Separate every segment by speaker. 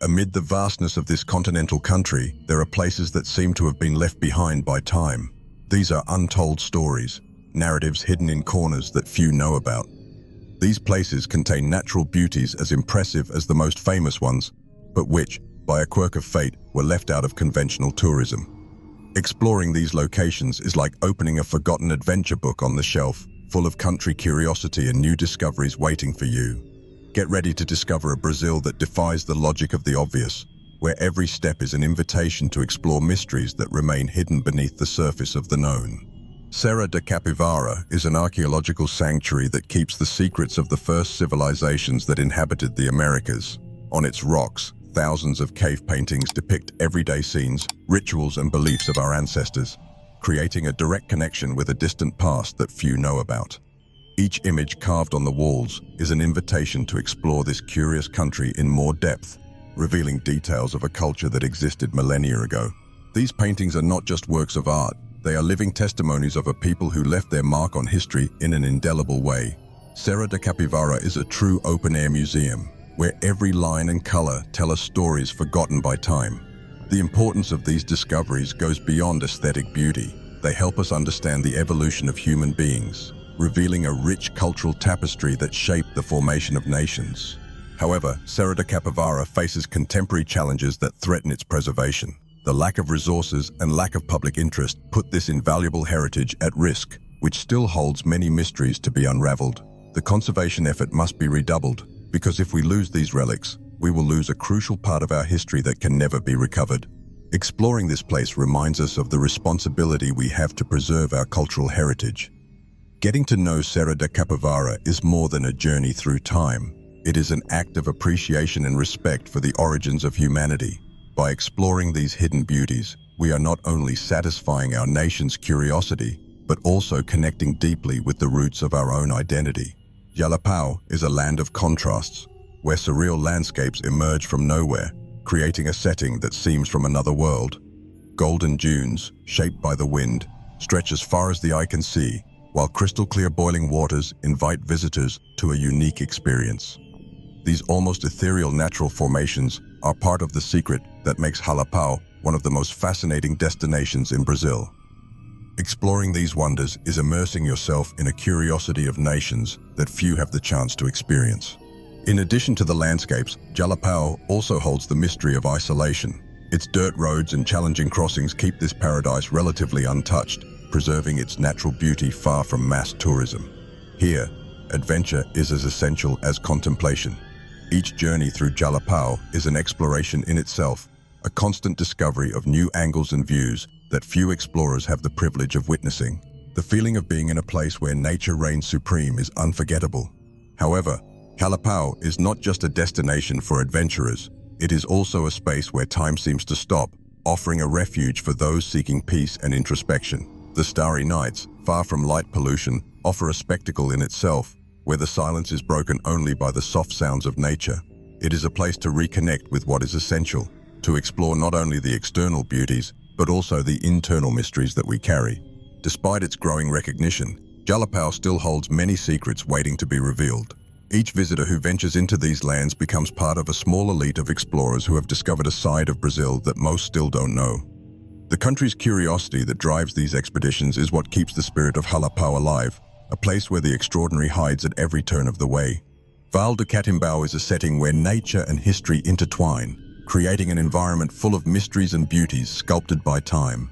Speaker 1: Amid the vastness of this continental country, there are places that seem to have been left behind by time. These are untold stories, narratives hidden in corners that few know about. These places contain natural beauties as impressive as the most famous ones, but which, by a quirk of fate, were left out of conventional tourism. Exploring these locations is like opening a forgotten adventure book on the shelf, full of country curiosity and new discoveries waiting for you. Get ready to discover a Brazil that defies the logic of the obvious, where every step is an invitation to explore mysteries that remain hidden beneath the surface of the known. Serra da Capivara is an archaeological sanctuary that keeps the secrets of the first civilizations that inhabited the Americas. On its rocks, thousands of cave paintings depict everyday scenes, rituals, and beliefs of our ancestors, creating a direct connection with a distant past that few know about. Each image carved on the walls is an invitation to explore this curious country in more depth, revealing details of a culture that existed millennia ago. These paintings are not just works of art, they are living testimonies of a people who left their mark on history in an indelible way. Serra da Capivara is a true open-air museum, where every line and color tell us stories forgotten by time. The importance of these discoveries goes beyond aesthetic beauty. They help us understand the evolution of human beings, revealing a rich cultural tapestry that shaped the formation of nations. However, Serra da Capivara faces contemporary challenges that threaten its preservation. The lack of resources and lack of public interest put this invaluable heritage at risk, which still holds many mysteries to be unraveled. The conservation effort must be redoubled, because if we lose these relics, we will lose a crucial part of our history that can never be recovered. Exploring this place reminds us of the responsibility we have to preserve our cultural heritage. Getting to know Serra da Capivara is more than a journey through time. It is an act of appreciation and respect for the origins of humanity. By exploring these hidden beauties, we are not only satisfying our nation's curiosity, but also connecting deeply with the roots of our own identity. Jalapão is a land of contrasts, where surreal landscapes emerge from nowhere, creating a setting that seems from another world. Golden dunes, shaped by the wind, stretch as far as the eye can see, while crystal-clear boiling waters invite visitors to a unique experience. These almost ethereal natural formations are part of the secret that makes Jalapão one of the most fascinating destinations in Brazil. Exploring these wonders is immersing yourself in a curiosity of nations that few have the chance to experience. In addition to the landscapes, Jalapão also holds the mystery of isolation. Its dirt roads and challenging crossings keep this paradise relatively untouched, preserving its natural beauty far from mass tourism. Here, adventure is as essential as contemplation. Each journey through Jalapão is an exploration in itself, a constant discovery of new angles and views that few explorers have the privilege of witnessing. The feeling of being in a place where nature reigns supreme is unforgettable. However, Jalapão is not just a destination for adventurers, it is also a space where time seems to stop, offering a refuge for those seeking peace and introspection. The starry nights, far from light pollution, offer a spectacle in itself, where the silence is broken only by the soft sounds of nature. It is a place to reconnect with what is essential, to explore not only the external beauties, but also the internal mysteries that we carry. Despite its growing recognition, Jalapão still holds many secrets waiting to be revealed. Each visitor who ventures into these lands becomes part of a small elite of explorers who have discovered a side of Brazil that most still don't know. The country's curiosity that drives these expeditions is what keeps the spirit of Jalapão alive, a place where the extraordinary hides at every turn of the way. Vale do Catimbau is a setting where nature and history intertwine, creating an environment full of mysteries and beauties sculpted by time.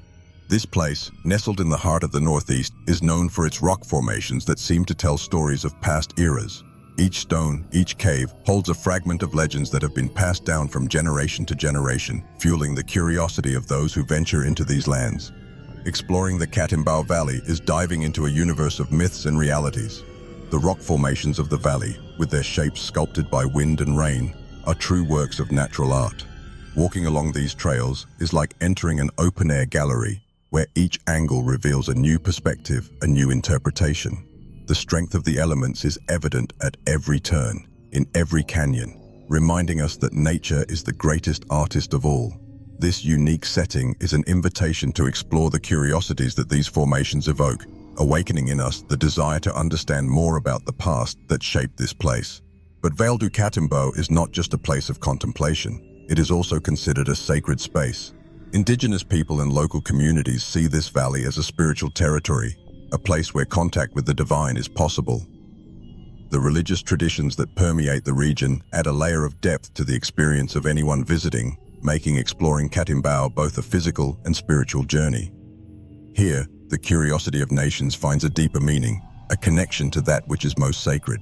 Speaker 1: This place, nestled in the heart of the Northeast, is known for its rock formations that seem to tell stories of past eras. Each stone, each cave, holds a fragment of legends that have been passed down from generation to generation, fueling the curiosity of those who venture into these lands. Exploring the Catimbau Valley is diving into a universe of myths and realities. The rock formations of the valley, with their shapes sculpted by wind and rain, are true works of natural art. Walking along these trails is like entering an open-air gallery, where each angle reveals a new perspective, a new interpretation. The strength of the elements is evident at every turn, in every canyon, reminding us that nature is the greatest artist of all. This unique setting is an invitation to explore the curiosities that these formations evoke, awakening in us the desire to understand more about the past that shaped this place. But Vale do Catimbau is not just a place of contemplation. it is also considered a sacred space. Indigenous people and local communities see this valley as a spiritual territory, a place where contact with the divine is possible. The religious traditions that permeate the region add a layer of depth to the experience of anyone visiting, making exploring Catimbau both a physical and spiritual journey. Here, the curiosity of nations finds a deeper meaning, a connection to that which is most sacred.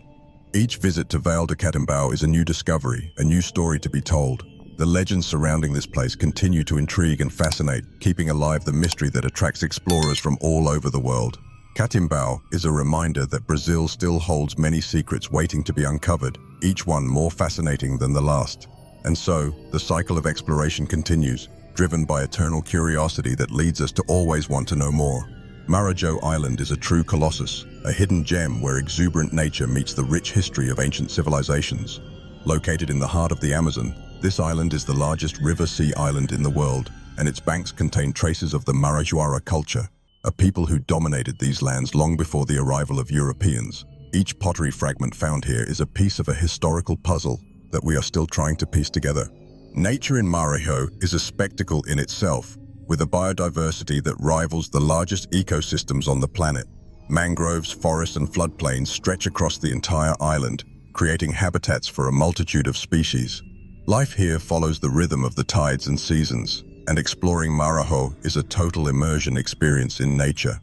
Speaker 1: Each visit to Vale de Catimbau is a new discovery, a new story to be told. The legends surrounding this place continue to intrigue and fascinate, keeping alive the mystery that attracts explorers from all over the world. Catimbau is a reminder that Brazil still holds many secrets waiting to be uncovered, each one more fascinating than the last. And so, the cycle of exploration continues, driven by eternal curiosity that leads us to always want to know more. Marajó Island is a true colossus, a hidden gem where exuberant nature meets the rich history of ancient civilizations. Located in the heart of the Amazon, this island is the largest river-sea island in the world, and its banks contain traces of the Marajoara culture, a people who dominated these lands long before the arrival of Europeans. Each pottery fragment found here is a piece of a historical puzzle that we are still trying to piece together. Nature in Marajó is a spectacle in itself, with a biodiversity that rivals the largest ecosystems on the planet. Mangroves, forests, and floodplains stretch across the entire island, creating habitats for a multitude of species. Life here follows the rhythm of the tides and seasons, and exploring Marajó is a total immersion experience in nature.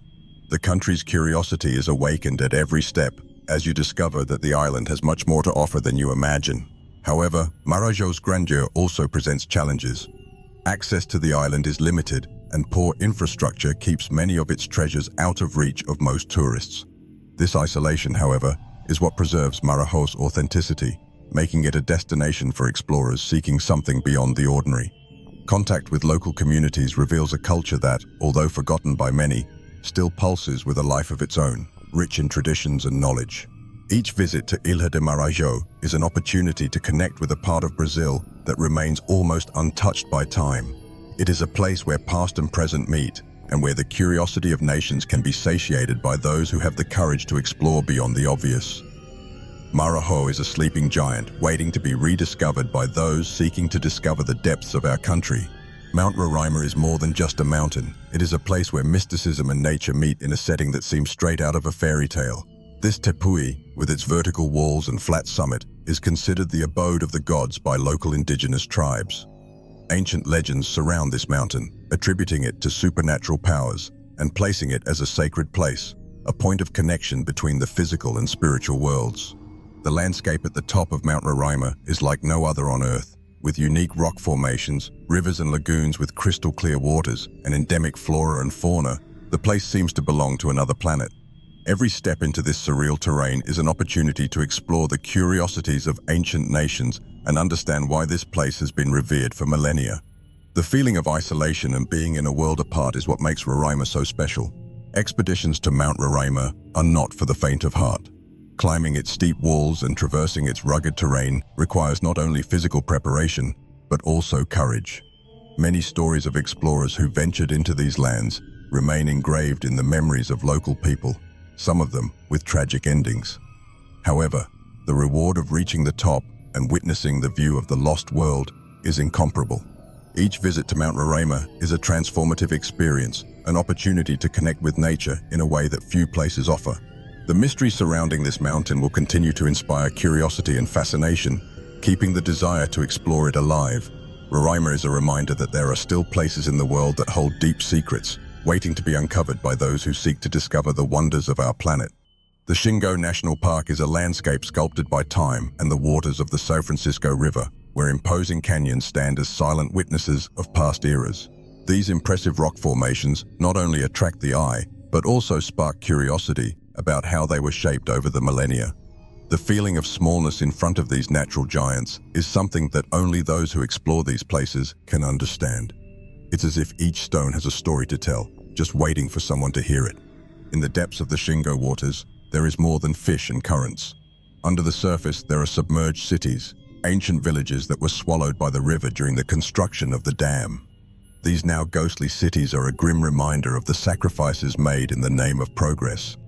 Speaker 1: The country's curiosity is awakened at every step as you discover that the island has much more to offer than you imagine. However, Marajó's grandeur also presents challenges. Access to the island is limited, and poor infrastructure keeps many of its treasures out of reach of most tourists. This isolation, however, is what preserves Marajó's authenticity, making it a destination for explorers seeking something beyond the ordinary. Contact with local communities reveals a culture that, although forgotten by many, still pulses with a life of its own, rich in traditions and knowledge. Each visit to Ilha de Marajó is an opportunity to connect with a part of Brazil that remains almost untouched by time. It is a place where past and present meet, and where the curiosity of nations can be satiated by those who have the courage to explore beyond the obvious. Marajó is a sleeping giant waiting to be rediscovered by those seeking to discover the depths of our country. Mount Roraima is more than just a mountain. It is a place where mysticism and nature meet in a setting that seems straight out of a fairy tale. This tepui, with its vertical walls and flat summit, is considered the abode of the gods by local indigenous tribes. Ancient legends surround this mountain, attributing it to supernatural powers and placing it as a sacred place, a point of connection between the physical and spiritual worlds. The landscape at the top of Mount Roraima is like no other on Earth, with unique rock formations, rivers and lagoons with crystal clear waters, and endemic flora and fauna. The place seems to belong to another planet. Every step into this surreal terrain is an opportunity to explore the curiosities of ancient nations and understand why this place has been revered for millennia. The feeling of isolation and being in a world apart is what makes Roraima so special. Expeditions to Mount Roraima are not for the faint of heart. Climbing its steep walls and traversing its rugged terrain requires not only physical preparation, but also courage. Many stories of explorers who ventured into these lands remain engraved in the memories of local people, some of them with tragic endings. However, the reward of reaching the top and witnessing the view of the lost world is incomparable. Each visit to Mount Roraima is a transformative experience, an opportunity to connect with nature in a way that few places offer. The mystery surrounding this mountain will continue to inspire curiosity and fascination, keeping the desire to explore it alive. Roraima is a reminder that there are still places in the world that hold deep secrets, waiting to be uncovered by those who seek to discover the wonders of our planet. The Xingu National Park is a landscape sculpted by time and the waters of the São Francisco River, where imposing canyons stand as silent witnesses of past eras. These impressive rock formations not only attract the eye, but also spark curiosity about how they were shaped over the millennia. The feeling of smallness in front of these natural giants is something that only those who explore these places can understand. It's as if each stone has a story to tell, just waiting for someone to hear it. In the depths of the Xingu waters, there is more than fish and currents. Under the surface, there are submerged cities, ancient villages that were swallowed by the river during the construction of the dam. These now ghostly cities are a grim reminder of the sacrifices made in the name of progress.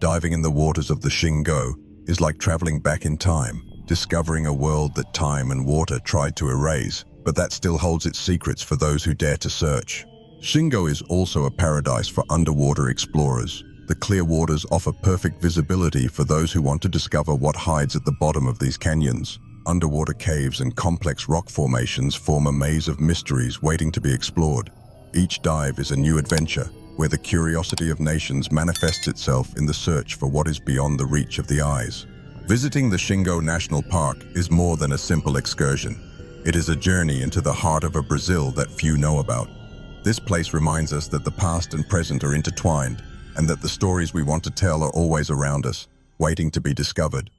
Speaker 1: Diving in the waters of the Xingu is like traveling back in time, discovering a world that time and water tried to erase. but that still holds its secrets for those who dare to search. Shingo is also a paradise for underwater explorers. The clear waters offer perfect visibility for those who want to discover what hides at the bottom of these canyons. Underwater caves and complex rock formations form a maze of mysteries waiting to be explored. Each dive is a new adventure, where the curiosity of nations manifests itself in the search for what is beyond the reach of the eyes. Visiting the Shingo National Park is more than a simple excursion. It is a journey into the heart of a Brazil that few know about. This place reminds us that the past and present are intertwined, and that the stories we want to tell are always around us, waiting to be discovered.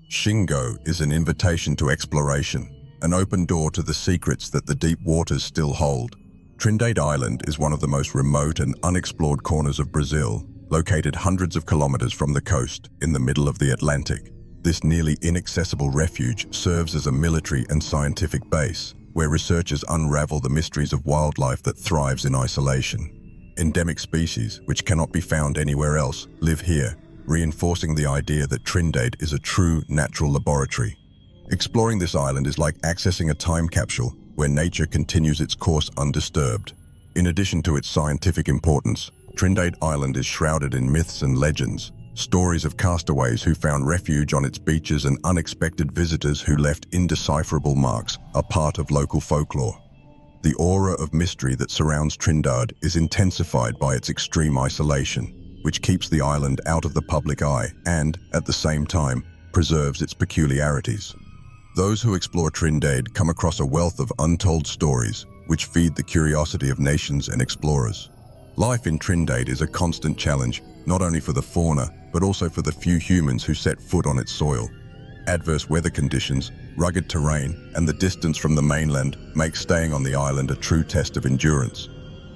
Speaker 1: Shingo is an invitation to exploration, an open door to the secrets that the deep waters still hold. Trindade Island is one of the most remote and unexplored corners of Brazil, located hundreds of kilometers from the coast in the middle of the Atlantic. This nearly inaccessible refuge serves as a military and scientific base, where researchers unravel the mysteries of wildlife that thrives in isolation. Endemic species, which cannot be found anywhere else, live here, reinforcing the idea that Trindade is a true natural laboratory. Exploring this island is like accessing a time capsule where nature continues its course undisturbed. In addition to its scientific importance, Trindade Island is shrouded in myths and legends, stories of castaways who found refuge on its beaches and unexpected visitors who left indecipherable marks are part of local folklore. The aura of mystery that surrounds Trindade is intensified by its extreme isolation, which keeps the island out of the public eye and, at the same time, preserves its peculiarities. Those who explore Trindade come across a wealth of untold stories, which feed the curiosity of nations and explorers. Life in Trindade is a constant challenge, not only for the fauna, but also for the few humans who set foot on its soil. Adverse weather conditions, rugged terrain, and the distance from the mainland make staying on the island a true test of endurance.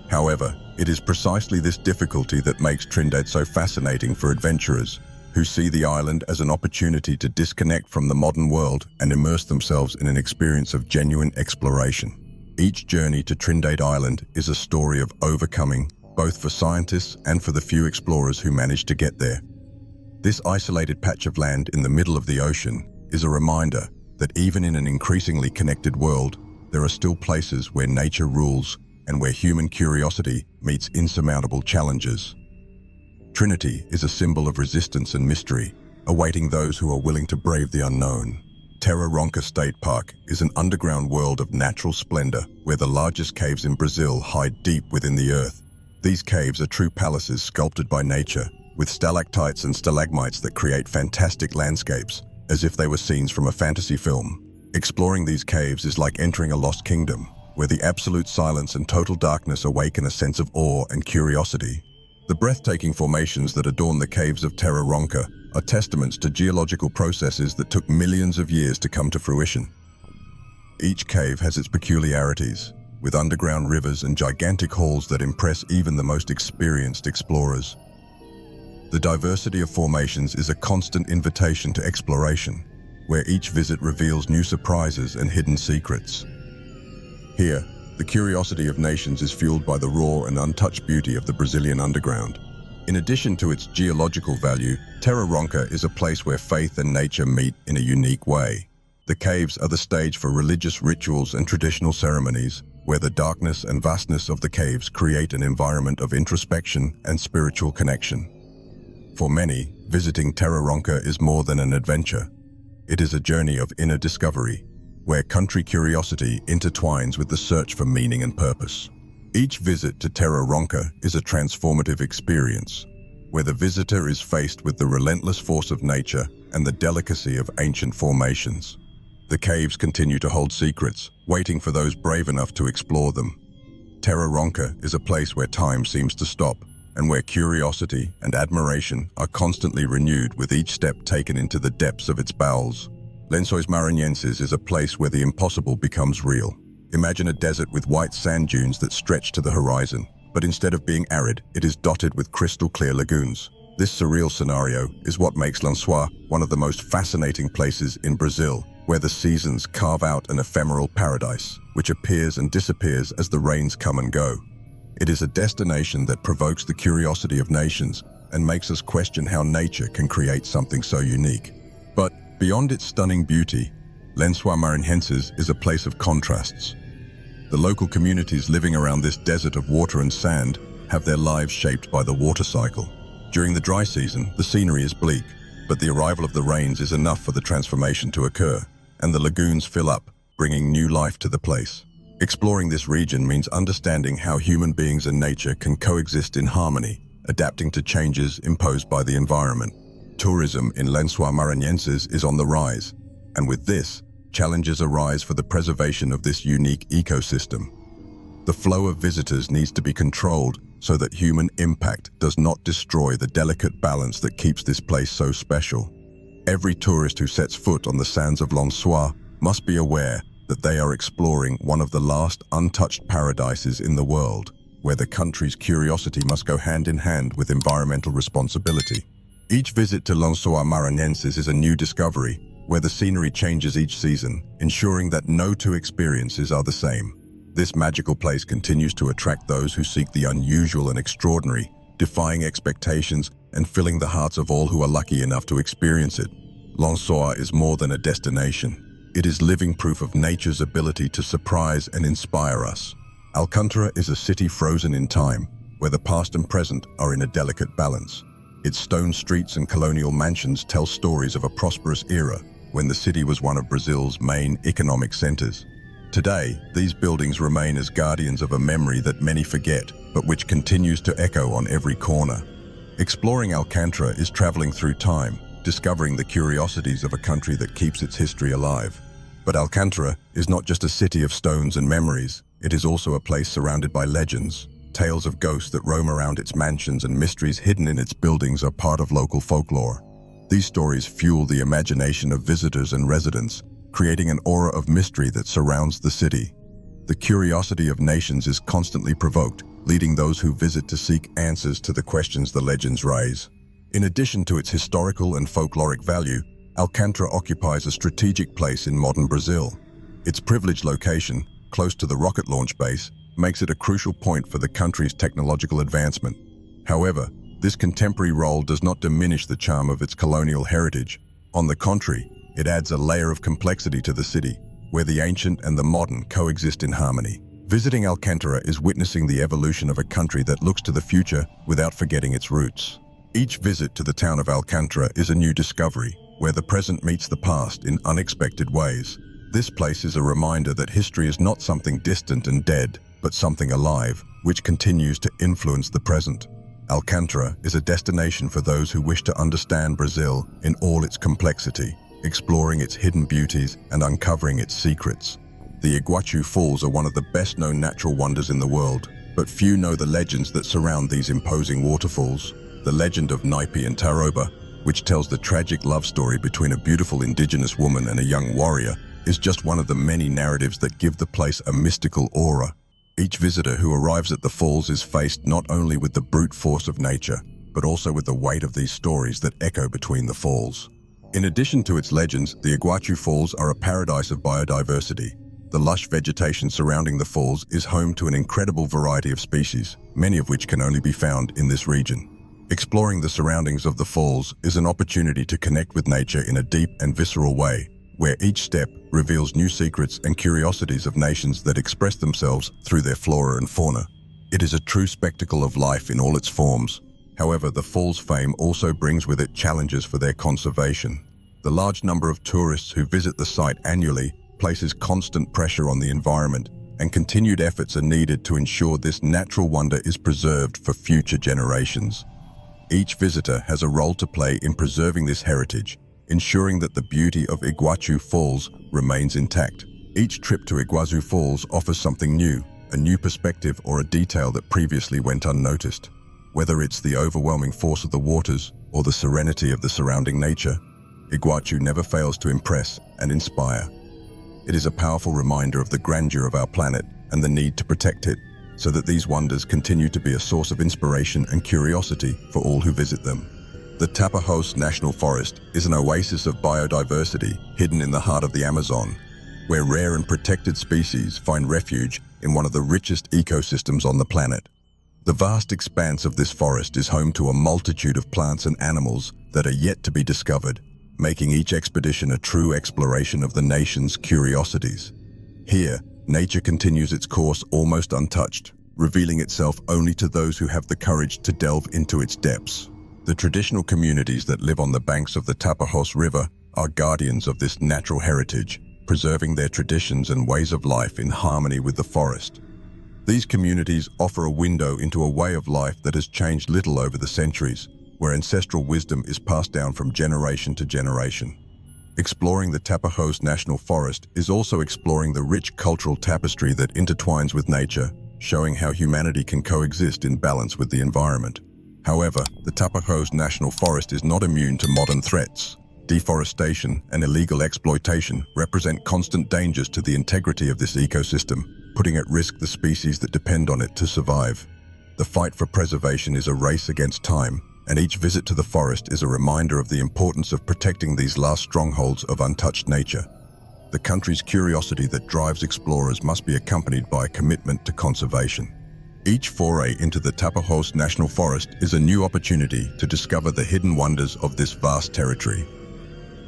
Speaker 1: However, it is precisely this difficulty that makes Trindade so fascinating for adventurers, who see the island as an opportunity to disconnect from the modern world and immerse themselves in an experience of genuine exploration. Each journey to Trindade Island is a story of overcoming, both for scientists and for the few explorers who manage to get there. This isolated patch of land in the middle of the ocean is a reminder that even in an increasingly connected world, there are still places where nature rules and where human curiosity meets insurmountable challenges. Trinity is a symbol of resistance and mystery, awaiting those who are willing to brave the unknown. Terra Ronca State Park is an underground world of natural splendor where the largest caves in Brazil hide deep within the earth. These caves are true palaces sculpted by nature, with stalactites and stalagmites that create fantastic landscapes, as if they were scenes from a fantasy film. Exploring these caves is like entering a lost kingdom, where the absolute silence and total darkness awaken a sense of awe and curiosity. The breathtaking formations that adorn the caves of Terra Ronca are testaments to geological processes that took millions of years to come to fruition. Each cave has its peculiarities, with underground rivers and gigantic halls that impress even the most experienced explorers. The diversity of formations is a constant invitation to exploration, where each visit reveals new surprises and hidden secrets. Here, the curiosity of nations is fueled by the raw and untouched beauty of the Brazilian underground. In addition to its geological value, Terra Ronca is a place where faith and nature meet in a unique way. The caves are the stage for religious rituals and traditional ceremonies, where the darkness and vastness of the caves create an environment of introspection and spiritual connection. For many, visiting Terra Ronca is more than an adventure. It is a journey of inner discovery, where country curiosity intertwines with the search for meaning and purpose. Each visit to Terra Ronca is a transformative experience, where the visitor is faced with the relentless force of nature and the delicacy of ancient formations. The caves continue to hold secrets, waiting for those brave enough to explore them. Terra Ronca is a place where time seems to stop, and where curiosity and admiration are constantly renewed with each step taken into the depths of its bowels. Lençóis Maranhenses is a place where the impossible becomes real. Imagine a desert with white sand dunes that stretch to the horizon, but instead of being arid, it is dotted with crystal-clear lagoons. This surreal scenario is what makes Lençóis one of the most fascinating places in Brazil, where the seasons carve out an ephemeral paradise, which appears and disappears as the rains come and go. It is a destination that provokes the curiosity of nations and makes us question how nature can create something so unique. But beyond its stunning beauty, Lençóis Maranhenses is a place of contrasts. The local communities living around this desert of water and sand have their lives shaped by the water cycle. During the dry season, the scenery is bleak, but the arrival of the rains is enough for the transformation to occur, and the lagoons fill up, bringing new life to the place. Exploring this region means understanding how human beings and nature can coexist in harmony, adapting to changes imposed by the environment. Tourism in Lençóis Maranhenses is on the rise, and with this, challenges arise for the preservation of this unique ecosystem. The flow of visitors needs to be controlled so that human impact does not destroy the delicate balance that keeps this place so special. Every tourist who sets foot on the sands of Lençóis must be aware that they are exploring one of the last untouched paradises in the world, where the country's curiosity must go hand in hand with environmental responsibility. Each visit to Lençóis Maranhenses is a new discovery, where the scenery changes each season, ensuring that no two experiences are the same. This magical place continues to attract those who seek the unusual and extraordinary, defying expectations and filling the hearts of all who are lucky enough to experience it. Lençóis is more than a destination. It is living proof of nature's ability to surprise and inspire us. Alcântara is a city frozen in time, where the past and present are in a delicate balance. Its stone streets and colonial mansions tell stories of a prosperous era when the city was one of Brazil's main economic centers. Today, these buildings remain as guardians of a memory that many forget, but which continues to echo on every corner. Exploring Alcântara is traveling through time, discovering the curiosities of a country that keeps its history alive. But Alcântara is not just a city of stones and memories, it is also a place surrounded by legends. Tales of ghosts that roam around its mansions and mysteries hidden in its buildings are part of local folklore. These stories fuel the imagination of visitors and residents, creating an aura of mystery that surrounds the city. The curiosity of nations is constantly provoked, leading those who visit to seek answers to the questions the legends raise. In addition to its historical and folkloric value, Alcântara occupies a strategic place in modern Brazil. Its privileged location, close to the rocket launch base, makes it a crucial point for the country's technological advancement. However, this contemporary role does not diminish the charm of its colonial heritage. On the contrary, it adds a layer of complexity to the city, where the ancient and the modern coexist in harmony. Visiting Alcântara is witnessing the evolution of a country that looks to the future without forgetting its roots. Each visit to the town of Alcântara is a new discovery, where the present meets the past in unexpected ways. This place is a reminder that history is not something distant and dead, but something alive, which continues to influence the present. Alcântara is a destination for those who wish to understand Brazil in all its complexity, exploring its hidden beauties and uncovering its secrets. The Iguaçu Falls are one of the best-known natural wonders in the world, but few know the legends that surround these imposing waterfalls. The legend of Naipe and Tarouba, which tells the tragic love story between a beautiful indigenous woman and a young warrior, is just one of the many narratives that give the place a mystical aura. Each visitor who arrives at the falls is faced not only with the brute force of nature, but also with the weight of these stories that echo between the falls. In addition to its legends, the Iguaçu Falls are a paradise of biodiversity. The lush vegetation surrounding the falls is home to an incredible variety of species, many of which can only be found in this region. Exploring the surroundings of the falls is an opportunity to connect with nature in a deep and visceral way, where each step reveals new secrets and curiosities of nations that express themselves through their flora and fauna. It is a true spectacle of life in all its forms. However, the falls' fame also brings with it challenges for their conservation. The large number of tourists who visit the site annually places constant pressure on the environment, and continued efforts are needed to ensure this natural wonder is preserved for future generations. Each visitor has a role to play in preserving this heritage, ensuring that the beauty of Iguaçu Falls remains intact. Each trip to Iguaçu Falls offers something new, a new perspective or a detail that previously went unnoticed. Whether it's the overwhelming force of the waters or the serenity of the surrounding nature, Iguaçu never fails to impress and inspire. It is a powerful reminder of the grandeur of our planet and the need to protect it, so that these wonders continue to be a source of inspiration and curiosity for all who visit them. The Tapajós National Forest is an oasis of biodiversity hidden in the heart of the Amazon, where rare and protected species find refuge in one of the richest ecosystems on the planet. The vast expanse of this forest is home to a multitude of plants and animals that are yet to be discovered, making each expedition a true exploration of the nation's curiosities. Here, nature continues its course almost untouched, revealing itself only to those who have the courage to delve into its depths. The traditional communities that live on the banks of the Tapajos River are guardians of this natural heritage, preserving their traditions and ways of life in harmony with the forest. These communities offer a window into a way of life that has changed little over the centuries, where ancestral wisdom is passed down from generation to generation. Exploring the Tapajos National Forest is also exploring the rich cultural tapestry that intertwines with nature, showing how humanity can coexist in balance with the environment. However, the Tapajos National Forest is not immune to modern threats. Deforestation and illegal exploitation represent constant dangers to the integrity of this ecosystem, putting at risk the species that depend on it to survive. The fight for preservation is a race against time, and each visit to the forest is a reminder of the importance of protecting these last strongholds of untouched nature. The country's curiosity that drives explorers must be accompanied by a commitment to conservation. Each foray into the Tapajos National Forest is a new opportunity to discover the hidden wonders of this vast territory.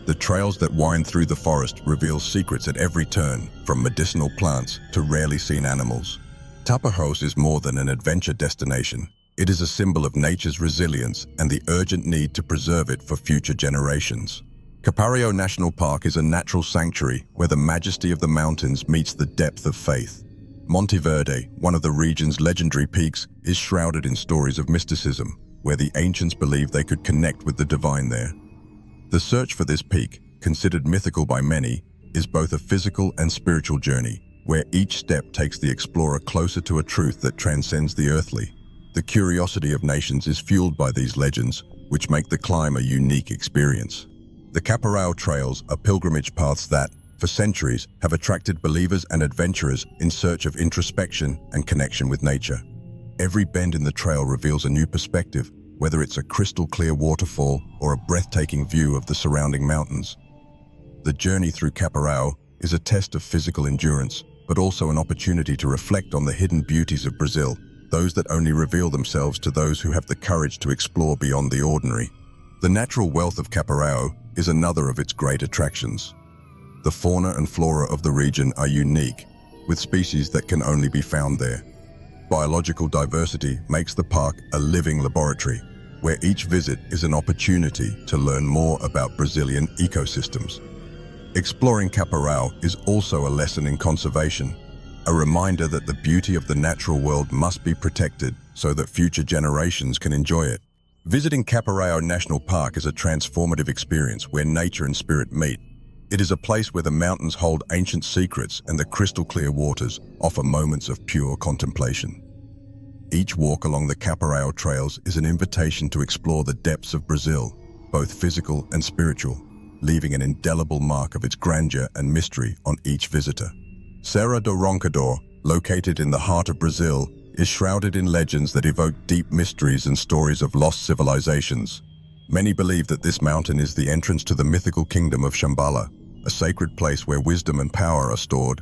Speaker 1: The trails that wind through the forest reveal secrets at every turn, from medicinal plants to rarely seen animals. Tapajos is more than an adventure destination. It is a symbol of nature's resilience and the urgent need to preserve it for future generations. Caparaó National Park is a natural sanctuary where the majesty of the mountains meets the depth of faith. Monte Verde, one of the region's legendary peaks, is shrouded in stories of mysticism, where the ancients believed they could connect with the divine there. The search for this peak, considered mythical by many, is both a physical and spiritual journey, where each step takes the explorer closer to a truth that transcends the earthly. The curiosity of nations is fueled by these legends, which make the climb a unique experience. The Caparaó trails are pilgrimage paths that, for centuries, have attracted believers and adventurers in search of introspection and connection with nature. Every bend in the trail reveals a new perspective, whether it's a crystal-clear waterfall or a breathtaking view of the surrounding mountains. The journey through Caparaó is a test of physical endurance, but also an opportunity to reflect on the hidden beauties of Brazil, those that only reveal themselves to those who have the courage to explore beyond the ordinary. The natural wealth of Caparaó is another of its great attractions. The fauna and flora of the region are unique, with species that can only be found there. Biological diversity makes the park a living laboratory, where each visit is an opportunity to learn more about Brazilian ecosystems. Exploring Caparaó is also a lesson in conservation, a reminder that the beauty of the natural world must be protected so that future generations can enjoy it. Visiting Caparaó National Park is a transformative experience where nature and spirit meet. It is a place where the mountains hold ancient secrets and the crystal-clear waters offer moments of pure contemplation. Each walk along the Caparaó trails is an invitation to explore the depths of Brazil, both physical and spiritual, leaving an indelible mark of its grandeur and mystery on each visitor. Serra do Roncador, located in the heart of Brazil, is shrouded in legends that evoke deep mysteries and stories of lost civilizations. Many believe that this mountain is the entrance to the mythical kingdom of Shambhala, a sacred place where wisdom and power are stored.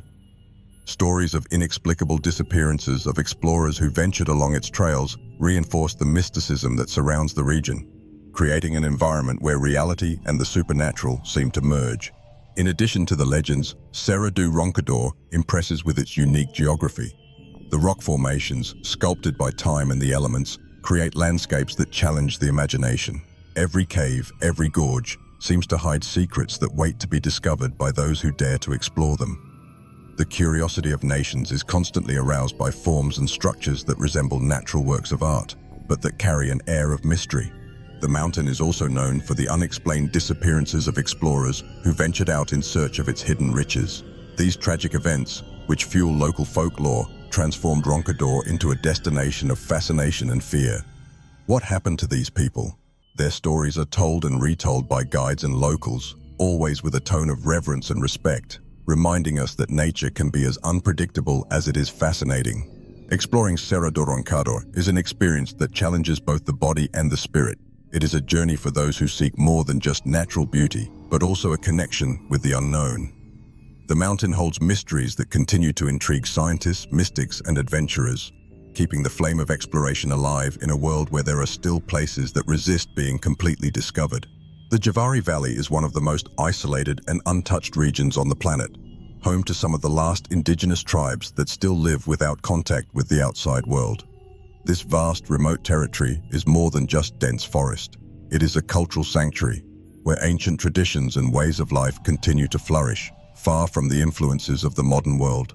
Speaker 1: Stories of inexplicable disappearances of explorers who ventured along its trails reinforce the mysticism that surrounds the region, creating an environment where reality and the supernatural seem to merge. In addition to the legends, Serra do Roncador impresses with its unique geography. The rock formations, sculpted by time and the elements, create landscapes that challenge the imagination. Every cave, every gorge, seems to hide secrets that wait to be discovered by those who dare to explore them. The curiosity of nations is constantly aroused by forms and structures that resemble natural works of art, but that carry an air of mystery. The mountain is also known for the unexplained disappearances of explorers who ventured out in search of its hidden riches. These tragic events, which fuel local folklore, transformed Roncador into a destination of fascination and fear. What happened to these people? Their stories are told and retold by guides and locals, always with a tone of reverence and respect, reminding us that nature can be as unpredictable as it is fascinating. Exploring Serra do Roncador is an experience that challenges both the body and the spirit. It is a journey for those who seek more than just natural beauty, but also a connection with the unknown. The mountain holds mysteries that continue to intrigue scientists, mystics, and adventurers, keeping the flame of exploration alive in a world where there are still places that resist being completely discovered. The Javari Valley is one of the most isolated and untouched regions on the planet. home to some of the last indigenous tribes that still live without contact with the outside world. This vast, remote territory is more than just dense forest. It is a cultural sanctuary where ancient traditions and ways of life continue to flourish, far from the influences of the modern world.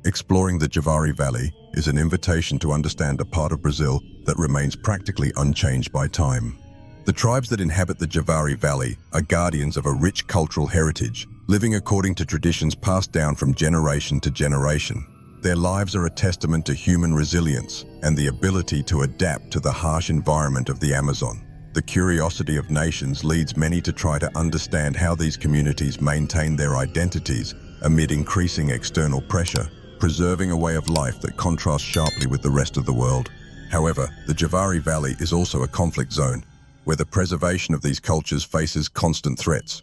Speaker 1: Exploring the Javari Valley is an invitation to understand a part of Brazil that remains practically unchanged by time. The tribes that inhabit the Javari Valley are guardians of a rich cultural heritage, living according to traditions passed down from generation to generation. Their lives are a testament to human resilience and the ability to adapt to the harsh environment of the Amazon. The curiosity of nations leads many to try to understand how these communities maintain their identities amid increasing external pressure, preserving a way of life that contrasts sharply with the rest of the world. However, the Javari Valley is also a conflict zone, where the preservation of these cultures faces constant threats.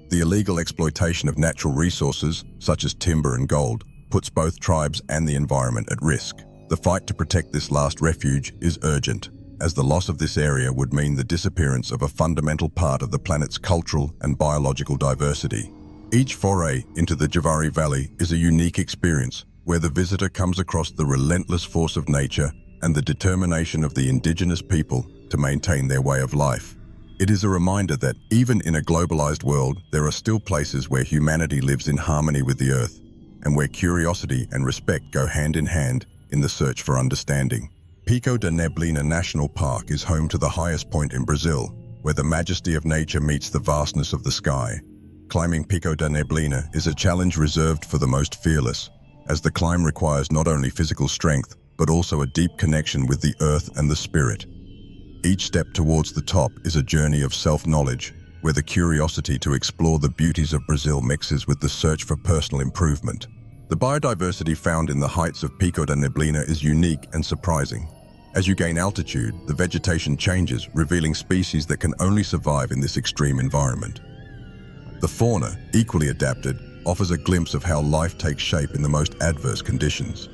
Speaker 1: The illegal exploitation of natural resources, such as timber and gold, puts both tribes and the environment at risk. The fight to protect this last refuge is urgent, as the loss of this area would mean the disappearance of a fundamental part of the planet's cultural and biological diversity. Each foray into the Javari Valley is a unique experience, where the visitor comes across the relentless force of nature and the determination of the indigenous people to maintain their way of life. It is a reminder that even in a globalized world, there are still places where humanity lives in harmony with the earth, and where curiosity and respect go hand in hand in the search for understanding. Pico da Neblina National Park is home to the highest point in Brazil, where the majesty of nature meets the vastness of the sky. Climbing Pico da Neblina is a challenge reserved for the most fearless, as the climb requires not only physical strength, but also a deep connection with the earth and the spirit. Each step towards the top is a journey of self-knowledge, where the curiosity to explore the beauties of Brazil mixes with the search for personal improvement. The biodiversity found in the heights of Pico da Neblina is unique and surprising. As you gain altitude, the vegetation changes, revealing species that can only survive in this extreme environment. The fauna, equally adapted, offers a glimpse of how life takes shape in the most adverse conditions.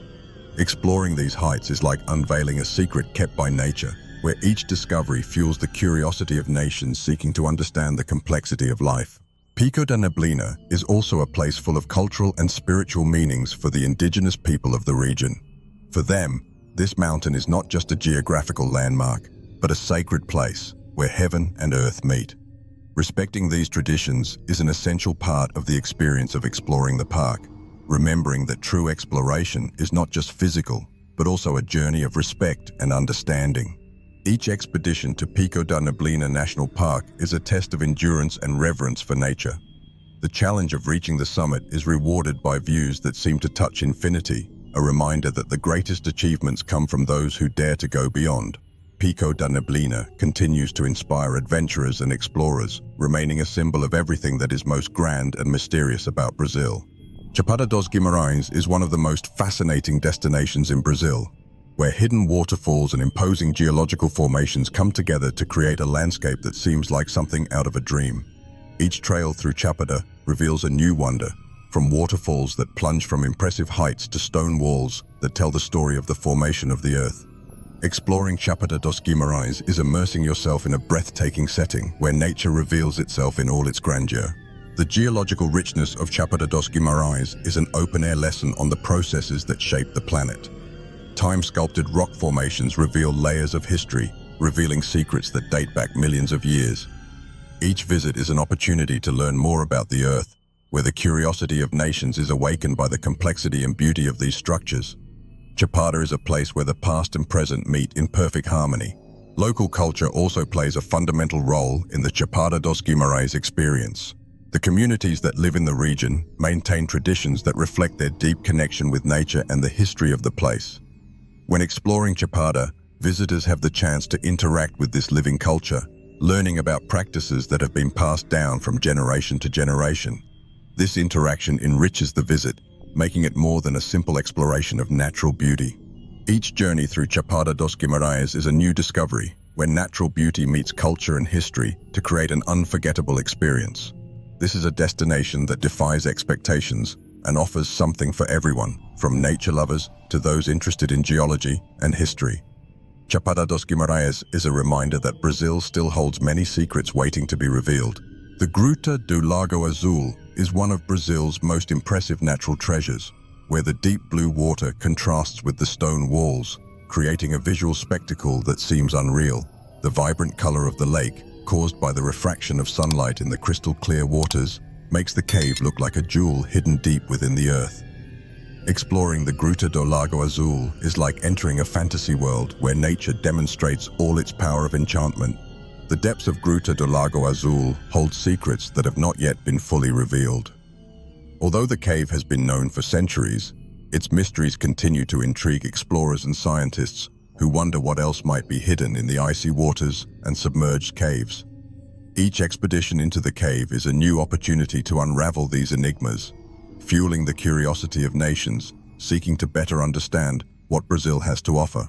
Speaker 1: Exploring these heights is like unveiling a secret kept by nature, where each discovery fuels the curiosity of nations seeking to understand the complexity of life. Pico da Neblina is also a place full of cultural and spiritual meanings for the indigenous people of the region. For them, this mountain is not just a geographical landmark, but a sacred place where heaven and earth meet. Respecting these traditions is an essential part of the experience of exploring the park, remembering that true exploration is not just physical, but also a journey of respect and understanding. Each expedition to Pico da Neblina National Park is a test of endurance and reverence for nature. The challenge of reaching the summit is rewarded by views that seem to touch infinity, a reminder that the greatest achievements come from those who dare to go beyond. Pico da Neblina continues to inspire adventurers and explorers, remaining a symbol of everything that is most grand and mysterious about Brazil. Chapada dos Guimarães is one of the most fascinating destinations in Brazil, where hidden waterfalls and imposing geological formations come together to create a landscape that seems like something out of a dream. Each trail through Chapada reveals a new wonder, from waterfalls that plunge from impressive heights to stone walls that tell the story of the formation of the earth. Exploring Chapada dos Guimarães is immersing yourself in a breathtaking setting where nature reveals itself in all its grandeur. The geological richness of Chapada dos Guimarães is an open-air lesson on the processes that shape the planet. Time-sculpted rock formations reveal layers of history, revealing secrets that date back millions of years. Each visit is an opportunity to learn more about the Earth, where the curiosity of nations is awakened by the complexity and beauty of these structures. Chapada is a place where the past and present meet in perfect harmony. Local culture also plays a fundamental role in the Chapada dos Guimarães experience. The communities that live in the region maintain traditions that reflect their deep connection with nature and the history of the place. When exploring Chapada, visitors have the chance to interact with this living culture, learning about practices that have been passed down from generation to generation. This interaction enriches the visit, making it more than a simple exploration of natural beauty. Each journey through Chapada dos Guimarães is a new discovery, where natural beauty meets culture and history to create an unforgettable experience. This is a destination that defies expectations and offers something for everyone, from nature lovers to those interested in geology and history. Chapada dos Guimarães is a reminder that Brazil still holds many secrets waiting to be revealed. The Gruta do Lago Azul is one of Brazil's most impressive natural treasures, where the deep blue water contrasts with the stone walls, creating a visual spectacle that seems unreal. The vibrant color of the lake, caused by the refraction of sunlight in the crystal clear waters, makes the cave look like a jewel hidden deep within the earth. Exploring the Gruta do Lago Azul is like entering a fantasy world where nature demonstrates all its power of enchantment. The depths of Gruta do Lago Azul hold secrets that have not yet been fully revealed. Although the cave has been known for centuries, its mysteries continue to intrigue explorers and scientists who wonder what else might be hidden in the icy waters and submerged caves. Each expedition into the cave is a new opportunity to unravel these enigmas, fueling the curiosity of nations seeking to better understand what Brazil has to offer.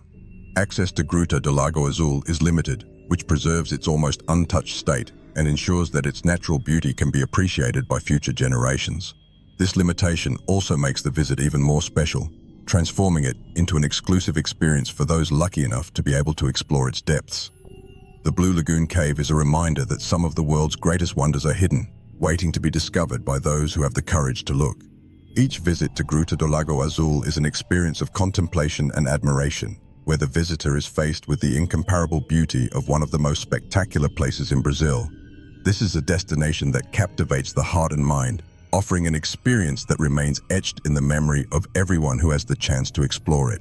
Speaker 1: Access to Gruta do Lago Azul is limited, which preserves its almost untouched state and ensures that its natural beauty can be appreciated by future generations. This limitation also makes the visit even more special, transforming it into an exclusive experience for those lucky enough to be able to explore its depths. The Blue Lagoon Cave is a reminder that some of the world's greatest wonders are hidden, waiting to be discovered by those who have the courage to look. Each visit to Gruta do Lago Azul is an experience of contemplation and admiration, where the visitor is faced with the incomparable beauty of one of the most spectacular places in Brazil. This is a destination that captivates the heart and mind, offering an experience that remains etched in the memory of everyone who has the chance to explore it.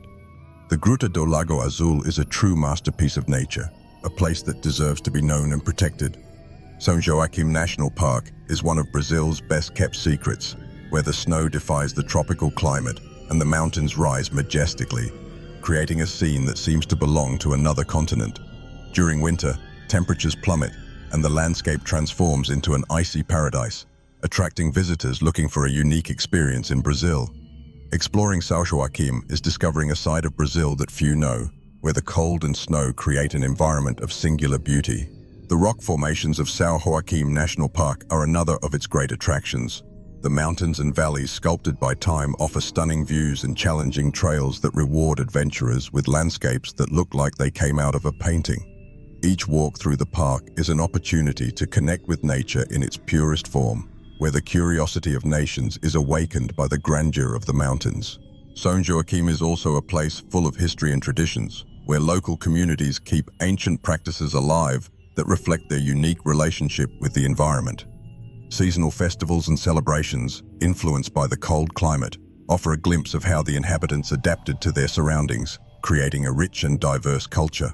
Speaker 1: The Gruta do Lago Azul is a true masterpiece of nature, a place that deserves to be known and protected. São Joaquim National Park is one of Brazil's best-kept secrets, where the snow defies the tropical climate and the mountains rise majestically, creating a scene that seems to belong to another continent. During winter, temperatures plummet and the landscape transforms into an icy paradise, attracting visitors looking for a unique experience in Brazil. Exploring São Joaquim is discovering a side of Brazil that few know, where the cold and snow create an environment of singular beauty. The rock formations of São Joaquim National Park are another of its great attractions. The mountains and valleys sculpted by time offer stunning views and challenging trails that reward adventurers with landscapes that look like they came out of a painting. Each walk through the park is an opportunity to connect with nature in its purest form, where the curiosity of nations is awakened by the grandeur of the mountains. São Joaquim is also a place full of history and traditions, where local communities keep ancient practices alive that reflect their unique relationship with the environment. Seasonal festivals and celebrations, influenced by the cold climate, offer a glimpse of how the inhabitants adapted to their surroundings, creating a rich and diverse culture.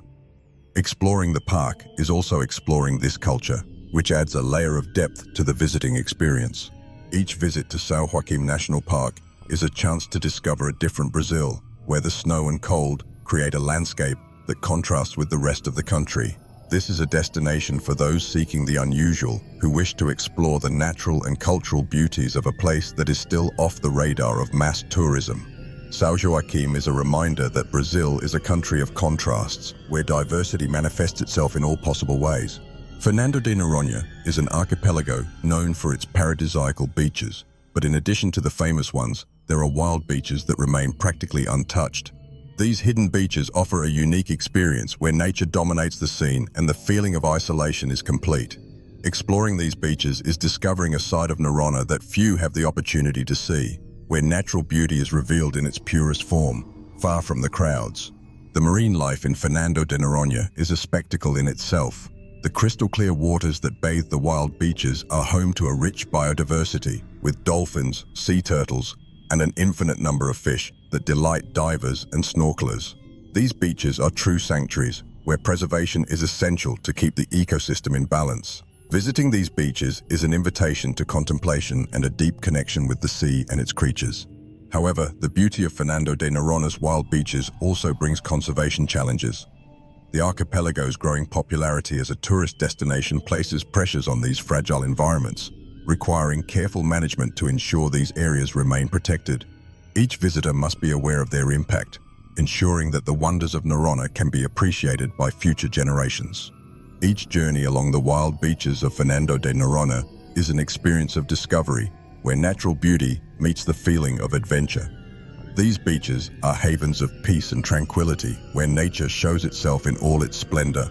Speaker 1: Exploring the park is also exploring this culture, which adds a layer of depth to the visiting experience. Each visit to São Joaquim National Park is a chance to discover a different Brazil, where the snow and cold create a landscape that contrasts with the rest of the country. This is a destination for those seeking the unusual, who wish to explore the natural and cultural beauties of a place that is still off the radar of mass tourism. São Joaquim is a reminder that Brazil is a country of contrasts, where diversity manifests itself in all possible ways. Fernando de Noronha is an archipelago known for its paradisiacal beaches, but in addition to the famous ones, there are wild beaches that remain practically untouched. These hidden beaches offer a unique experience where nature dominates the scene and the feeling of isolation is complete. Exploring these beaches is discovering a side of Noronha that few have the opportunity to see, where natural beauty is revealed in its purest form, far from the crowds. The marine life in Fernando de Noronha is a spectacle in itself. The crystal-clear waters that bathe the wild beaches are home to a rich biodiversity, with dolphins, sea turtles, and an infinite number of fish that delight divers and snorkelers. These beaches are true sanctuaries, where preservation is essential to keep the ecosystem in balance. Visiting these beaches is an invitation to contemplation and a deep connection with the sea and its creatures. However, the beauty of Fernando de Noronha's wild beaches also brings conservation challenges. The archipelago's growing popularity as a tourist destination places pressures on these fragile environments, requiring careful management to ensure these areas remain protected. Each visitor must be aware of their impact, ensuring that the wonders of Noronha can be appreciated by future generations. Each journey along the wild beaches of Fernando de Noronha is an experience of discovery, where natural beauty meets the feeling of adventure. These beaches are havens of peace and tranquility, where nature shows itself in all its splendor.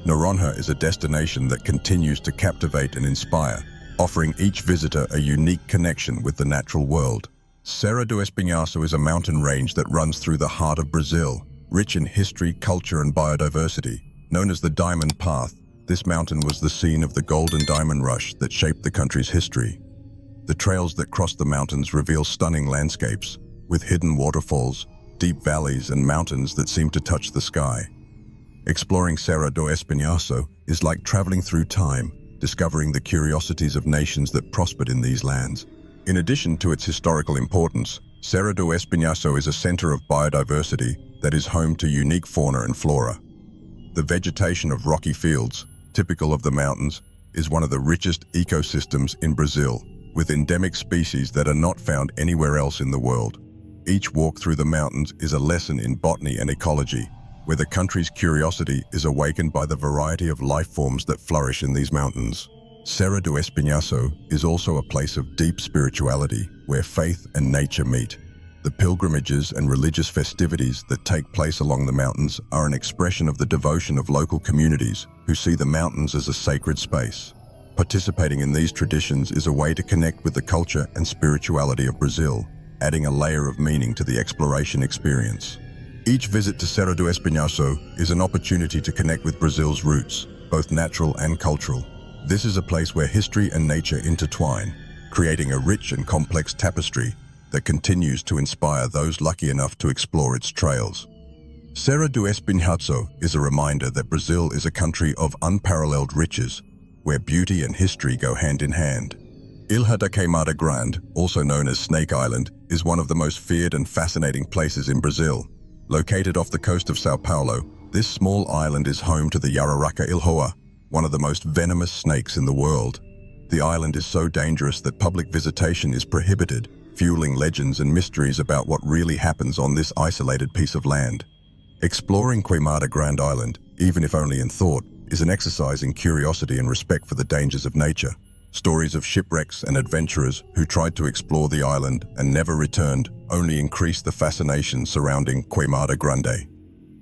Speaker 1: Noronha is a destination that continues to captivate and inspire, offering each visitor a unique connection with the natural world. Serra do Espinhaço is a mountain range that runs through the heart of Brazil, rich in history, culture, and biodiversity. Known as the Diamond Path, this mountain was the scene of the Golden Diamond Rush that shaped the country's history. The trails that cross the mountains reveal stunning landscapes, with hidden waterfalls, deep valleys, and mountains that seem to touch the sky. Exploring Serra do Espinhaço is like traveling through time, discovering the curiosities of nations that prospered in these lands. In addition to its historical importance, Serra do Espinhaço is a center of biodiversity that is home to unique fauna and flora. The vegetation of rocky fields, typical of the mountains, is one of the richest ecosystems in Brazil, with endemic species that are not found anywhere else in the world. Each walk through the mountains is a lesson in botany and ecology, where the country's curiosity is awakened by the variety of life forms that flourish in these mountains. Serra do Espinhaço is also a place of deep spirituality, where faith and nature meet. The pilgrimages and religious festivities that take place along the mountains are an expression of the devotion of local communities who see the mountains as a sacred space. Participating in these traditions is a way to connect with the culture and spirituality of Brazil, adding a layer of meaning to the exploration experience. Each visit to Serra do Espinhaço is an opportunity to connect with Brazil's roots, both natural and cultural. This is a place where history and nature intertwine, creating a rich and complex tapestry that continues to inspire those lucky enough to explore its trails. Serra do Espinhaço is a reminder that Brazil is a country of unparalleled riches, where beauty and history go hand in hand. Ilha da Queimada Grande, also known as Snake Island, is one of the most feared and fascinating places in Brazil. Located off the coast of Sao Paulo, this small island is home to the Jararaca ilhoa, one of the most venomous snakes in the world. The island is so dangerous that public visitation is prohibited, fueling legends and mysteries about what really happens on this isolated piece of land. Exploring Queimada Grande Island, even if only in thought, is an exercise in curiosity and respect for the dangers of nature. Stories of shipwrecks and adventurers who tried to explore the island and never returned only increase the fascination surrounding Queimada Grande.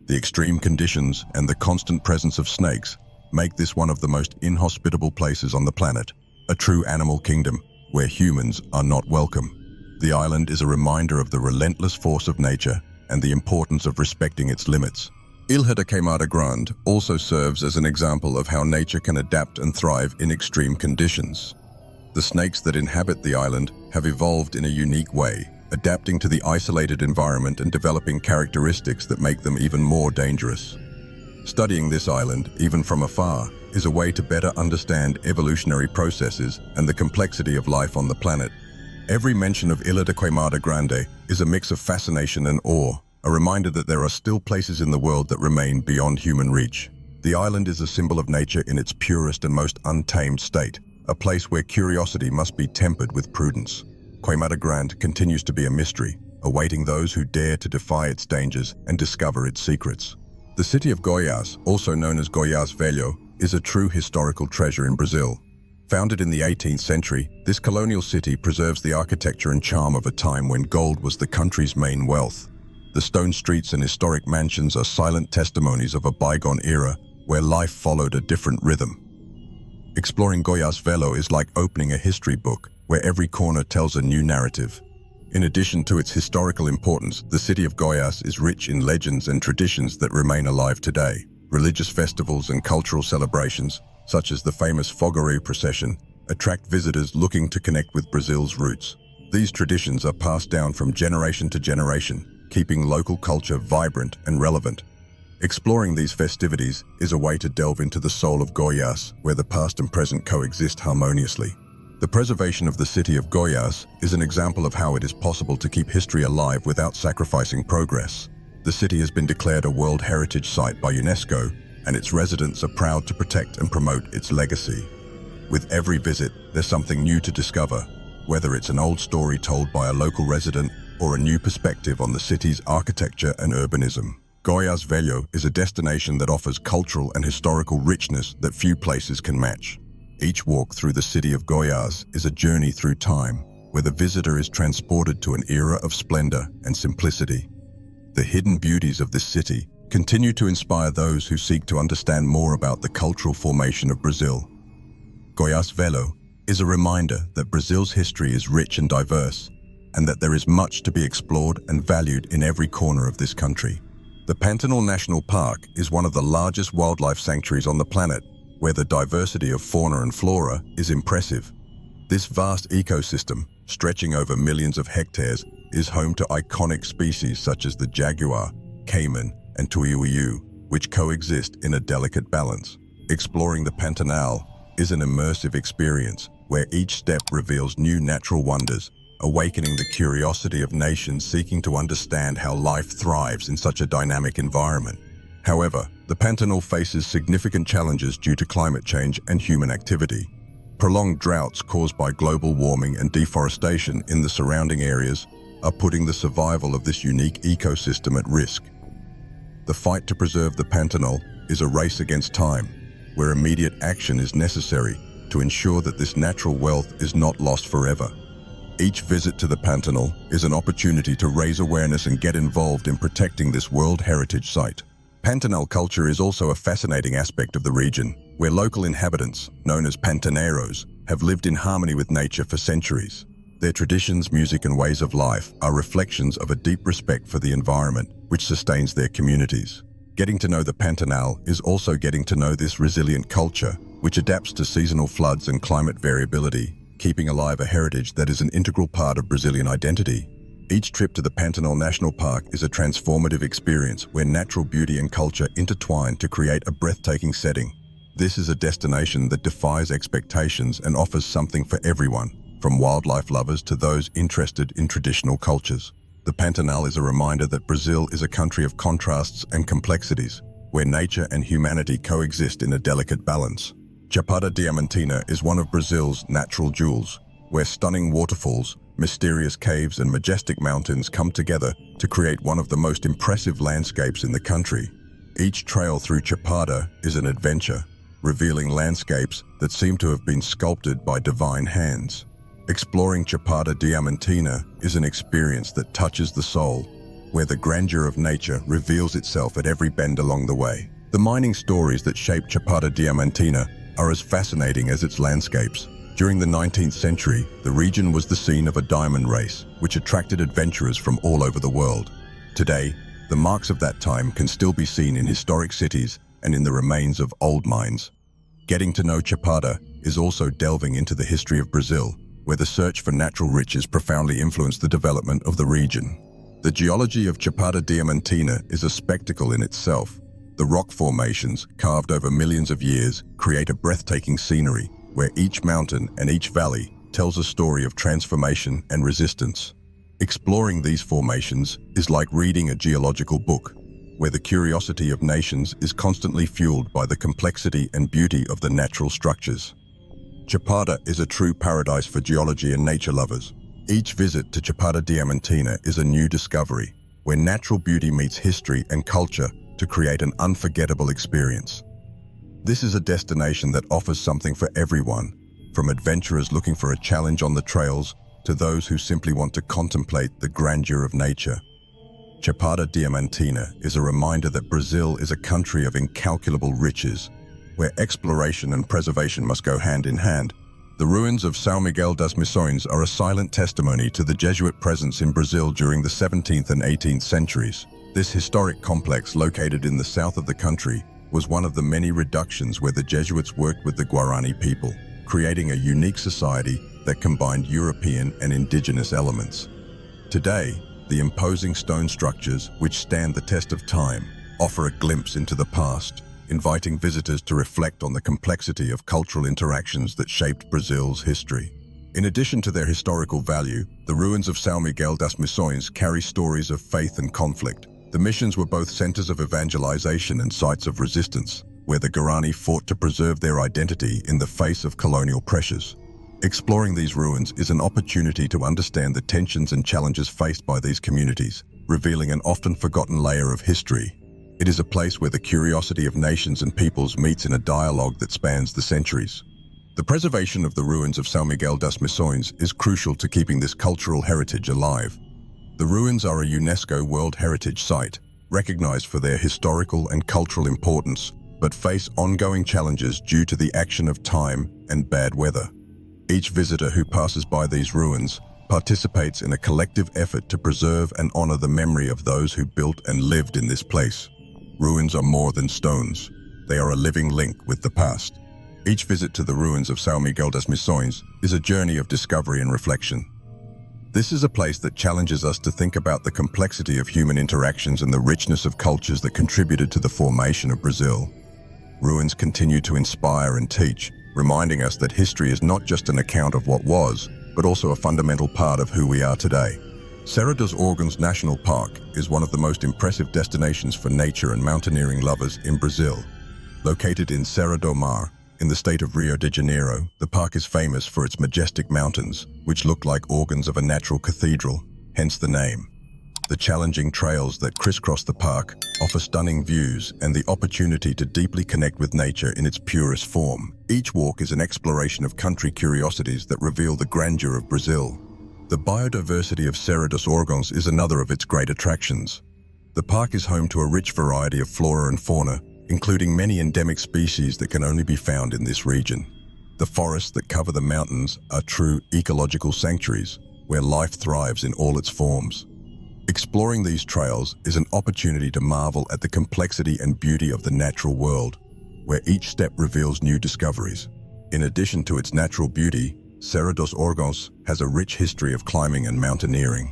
Speaker 1: The extreme conditions and the constant presence of snakes make this one of the most inhospitable places on the planet, a true animal kingdom where humans are not welcome. The island is a reminder of the relentless force of nature and the importance of respecting its limits. Ilha da Queimada Grande also serves as an example of how nature can adapt and thrive in extreme conditions. The snakes that inhabit the island have evolved in a unique way, adapting to the isolated environment and developing characteristics that make them even more dangerous. Studying this island, even from afar, is a way to better understand evolutionary processes and the complexity of life on the planet. Every mention of Ilha da Queimada Grande is a mix of fascination and awe, a reminder that there are still places in the world that remain beyond human reach. The island is a symbol of nature in its purest and most untamed state, a place where curiosity must be tempered with prudence. Queimada Grande continues to be a mystery, awaiting those who dare to defy its dangers and discover its secrets. The city of Goiás, also known as Goiás Velho, is a true historical treasure in Brazil. Founded in the 18th century, this colonial city preserves the architecture and charm of a time when gold was the country's main wealth. The stone streets and historic mansions are silent testimonies of a bygone era where life followed a different rhythm. Exploring Goiás Velho is like opening a history book where every corner tells a new narrative. In addition to its historical importance, the city of Goiás is rich in legends and traditions that remain alive today. Religious festivals and cultural celebrations, such as the famous Fogaréu procession, attract visitors looking to connect with Brazil's roots. These traditions are passed down from generation to generation, keeping local culture vibrant and relevant. Exploring these festivities is a way to delve into the soul of Goiás, where the past and present coexist harmoniously. The preservation of the city of Goiás is an example of how it is possible to keep history alive without sacrificing progress. The city has been declared a World Heritage Site by UNESCO, and its residents are proud to protect and promote its legacy. With every visit, there's something new to discover, whether it's an old story told by a local resident or a new perspective on the city's architecture and urbanism. Goiás Velho is a destination that offers cultural and historical richness that few places can match. Each walk through the city of Goiás is a journey through time, where the visitor is transported to an era of splendor and simplicity. The hidden beauties of this city continue to inspire those who seek to understand more about the cultural formation of Brazil. Goiás Velho is a reminder that Brazil's history is rich and diverse, and that there is much to be explored and valued in every corner of this country. The Pantanal National Park is one of the largest wildlife sanctuaries on the planet, where the diversity of fauna and flora is impressive. This vast ecosystem, stretching over millions of hectares, is home to iconic species such as the jaguar, caiman, and tuiuiu, which coexist in a delicate balance. Exploring the Pantanal is an immersive experience where each step reveals new natural wonders, awakening the curiosity of nations seeking to understand how life thrives in such a dynamic environment. However, the Pantanal faces significant challenges due to climate change and human activity. Prolonged droughts caused by global warming and deforestation in the surrounding areas are putting the survival of this unique ecosystem at risk. The fight to preserve the Pantanal is a race against time, where immediate action is necessary to ensure that this natural wealth is not lost forever. Each visit to the Pantanal is an opportunity to raise awareness and get involved in protecting this World Heritage Site. Pantanal culture is also a fascinating aspect of the region, where local inhabitants, known as Pantaneiros, have lived in harmony with nature for centuries. Their traditions, music, and ways of life are reflections of a deep respect for the environment, which sustains their communities. Getting to know the Pantanal is also getting to know this resilient culture, which adapts to seasonal floods and climate variability, keeping alive a heritage that is an integral part of Brazilian identity. Each trip to the Pantanal National Park is a transformative experience where natural beauty and culture intertwine to create a breathtaking setting. This is a destination that defies expectations and offers something for everyone, from wildlife lovers to those interested in traditional cultures. The Pantanal is a reminder that Brazil is a country of contrasts and complexities, where nature and humanity coexist in a delicate balance. Chapada Diamantina is one of Brazil's natural jewels, where stunning waterfalls, mysterious caves, and majestic mountains come together to create one of the most impressive landscapes in the country. Each trail through Chapada is an adventure, revealing landscapes that seem to have been sculpted by divine hands. Exploring Chapada Diamantina is an experience that touches the soul, where the grandeur of nature reveals itself at every bend along the way. The mining stories that shape Chapada Diamantina are as fascinating as its landscapes. During the 19th century, the region was the scene of a diamond race, which attracted adventurers from all over the world. Today, the marks of that time can still be seen in historic cities and in the remains of old mines. Getting to know Chapada is also delving into the history of Brazil, where the search for natural riches profoundly influenced the development of the region. The geology of Chapada Diamantina is a spectacle in itself. The rock formations, carved over millions of years, create a breathtaking scenery, where each mountain and each valley tells a story of transformation and resistance. Exploring these formations is like reading a geological book, where the curiosity of nations is constantly fueled by the complexity and beauty of the natural structures. Chapada is a true paradise for geology and nature lovers. Each visit to Chapada Diamantina is a new discovery, where natural beauty meets history and culture to create an unforgettable experience. This is a destination that offers something for everyone, from adventurers looking for a challenge on the trails to those who simply want to contemplate the grandeur of nature. Chapada Diamantina is a reminder that Brazil is a country of incalculable riches, where exploration and preservation must go hand in hand. The ruins of São Miguel das Missões are a silent testimony to the Jesuit presence in Brazil during the 17th and 18th centuries. This historic complex, located in the south of the country, was one of the many reductions where the Jesuits worked with the Guarani people, creating a unique society that combined European and indigenous elements. Today, the imposing stone structures, which stand the test of time, offer a glimpse into the past, inviting visitors to reflect on the complexity of cultural interactions that shaped Brazil's history. In addition to their historical value, the ruins of São Miguel das Missões carry stories of faith and conflict. The missions were both centers of evangelization and sites of resistance, where the Guarani fought to preserve their identity in the face of colonial pressures. Exploring these ruins is an opportunity to understand the tensions and challenges faced by these communities, revealing an often forgotten layer of history. It is a place where the curiosity of nations and peoples meets in a dialogue that spans the centuries. The preservation of the ruins of São Miguel das Missões is crucial to keeping this cultural heritage alive. The ruins are a UNESCO World Heritage Site, recognized for their historical and cultural importance, but face ongoing challenges due to the action of time and bad weather. Each visitor who passes by these ruins participates in a collective effort to preserve and honor the memory of those who built and lived in this place. Ruins are more than stones. They are a living link with the past. Each visit to the ruins of São Miguel das Missões is a journey of discovery and reflection. This is a place that challenges us to think about the complexity of human interactions and the richness of cultures that contributed to the formation of Brazil. Ruins continue to inspire and teach, reminding us that history is not just an account of what was, but also a fundamental part of who we are today. Serra dos Órgãos National Park is one of the most impressive destinations for nature and mountaineering lovers in Brazil. Located in Serra do Mar, in the state of Rio de Janeiro, the park is famous for its majestic mountains, which look like organs of a natural cathedral, hence the name. The challenging trails that crisscross the park offer stunning views and the opportunity to deeply connect with nature in its purest form. Each walk is an exploration of country curiosities that reveal the grandeur of Brazil. The biodiversity of Serra dos Órgãos is another of its great attractions. The park is home to a rich variety of flora and fauna, including many endemic species that can only be found in this region. The forests that cover the mountains are true ecological sanctuaries, where life thrives in all its forms. Exploring these trails is an opportunity to marvel at the complexity and beauty of the natural world, where each step reveals new discoveries. In addition to its natural beauty, Serra dos Órgãos has a rich history of climbing and mountaineering.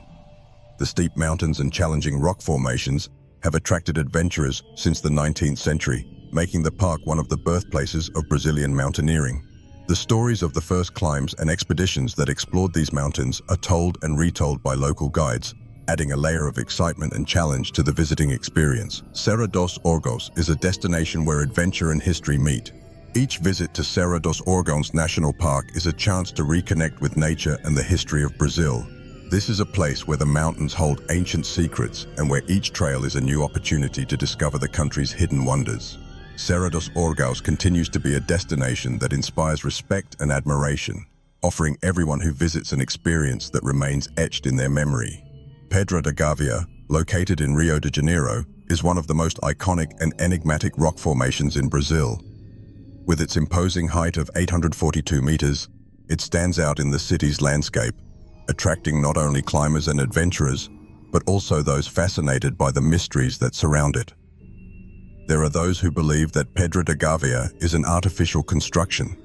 Speaker 1: The steep mountains and challenging rock formations have attracted adventurers since the 19th century, making the park one of the birthplaces of Brazilian mountaineering. The stories of the first climbs and expeditions that explored these mountains are told and retold by local guides, adding a layer of excitement and challenge to the visiting experience. Serra dos Órgãos is a destination where adventure and history meet. Each visit to Serra dos Órgãos National Park is a chance to reconnect with nature and the history of Brazil. This is a place where the mountains hold ancient secrets and where each trail is a new opportunity to discover the country's hidden wonders. Serra dos Órgãos continues to be a destination that inspires respect and admiration, offering everyone who visits an experience that remains etched in their memory. Pedra da Gávea, located in Rio de Janeiro, is one of the most iconic and enigmatic rock formations in Brazil. With its imposing height of 842 meters, it stands out in the city's landscape, attracting not only climbers and adventurers, but also those fascinated by the mysteries that surround it. There are those who believe that Pedra da Gávea is an artificial construction,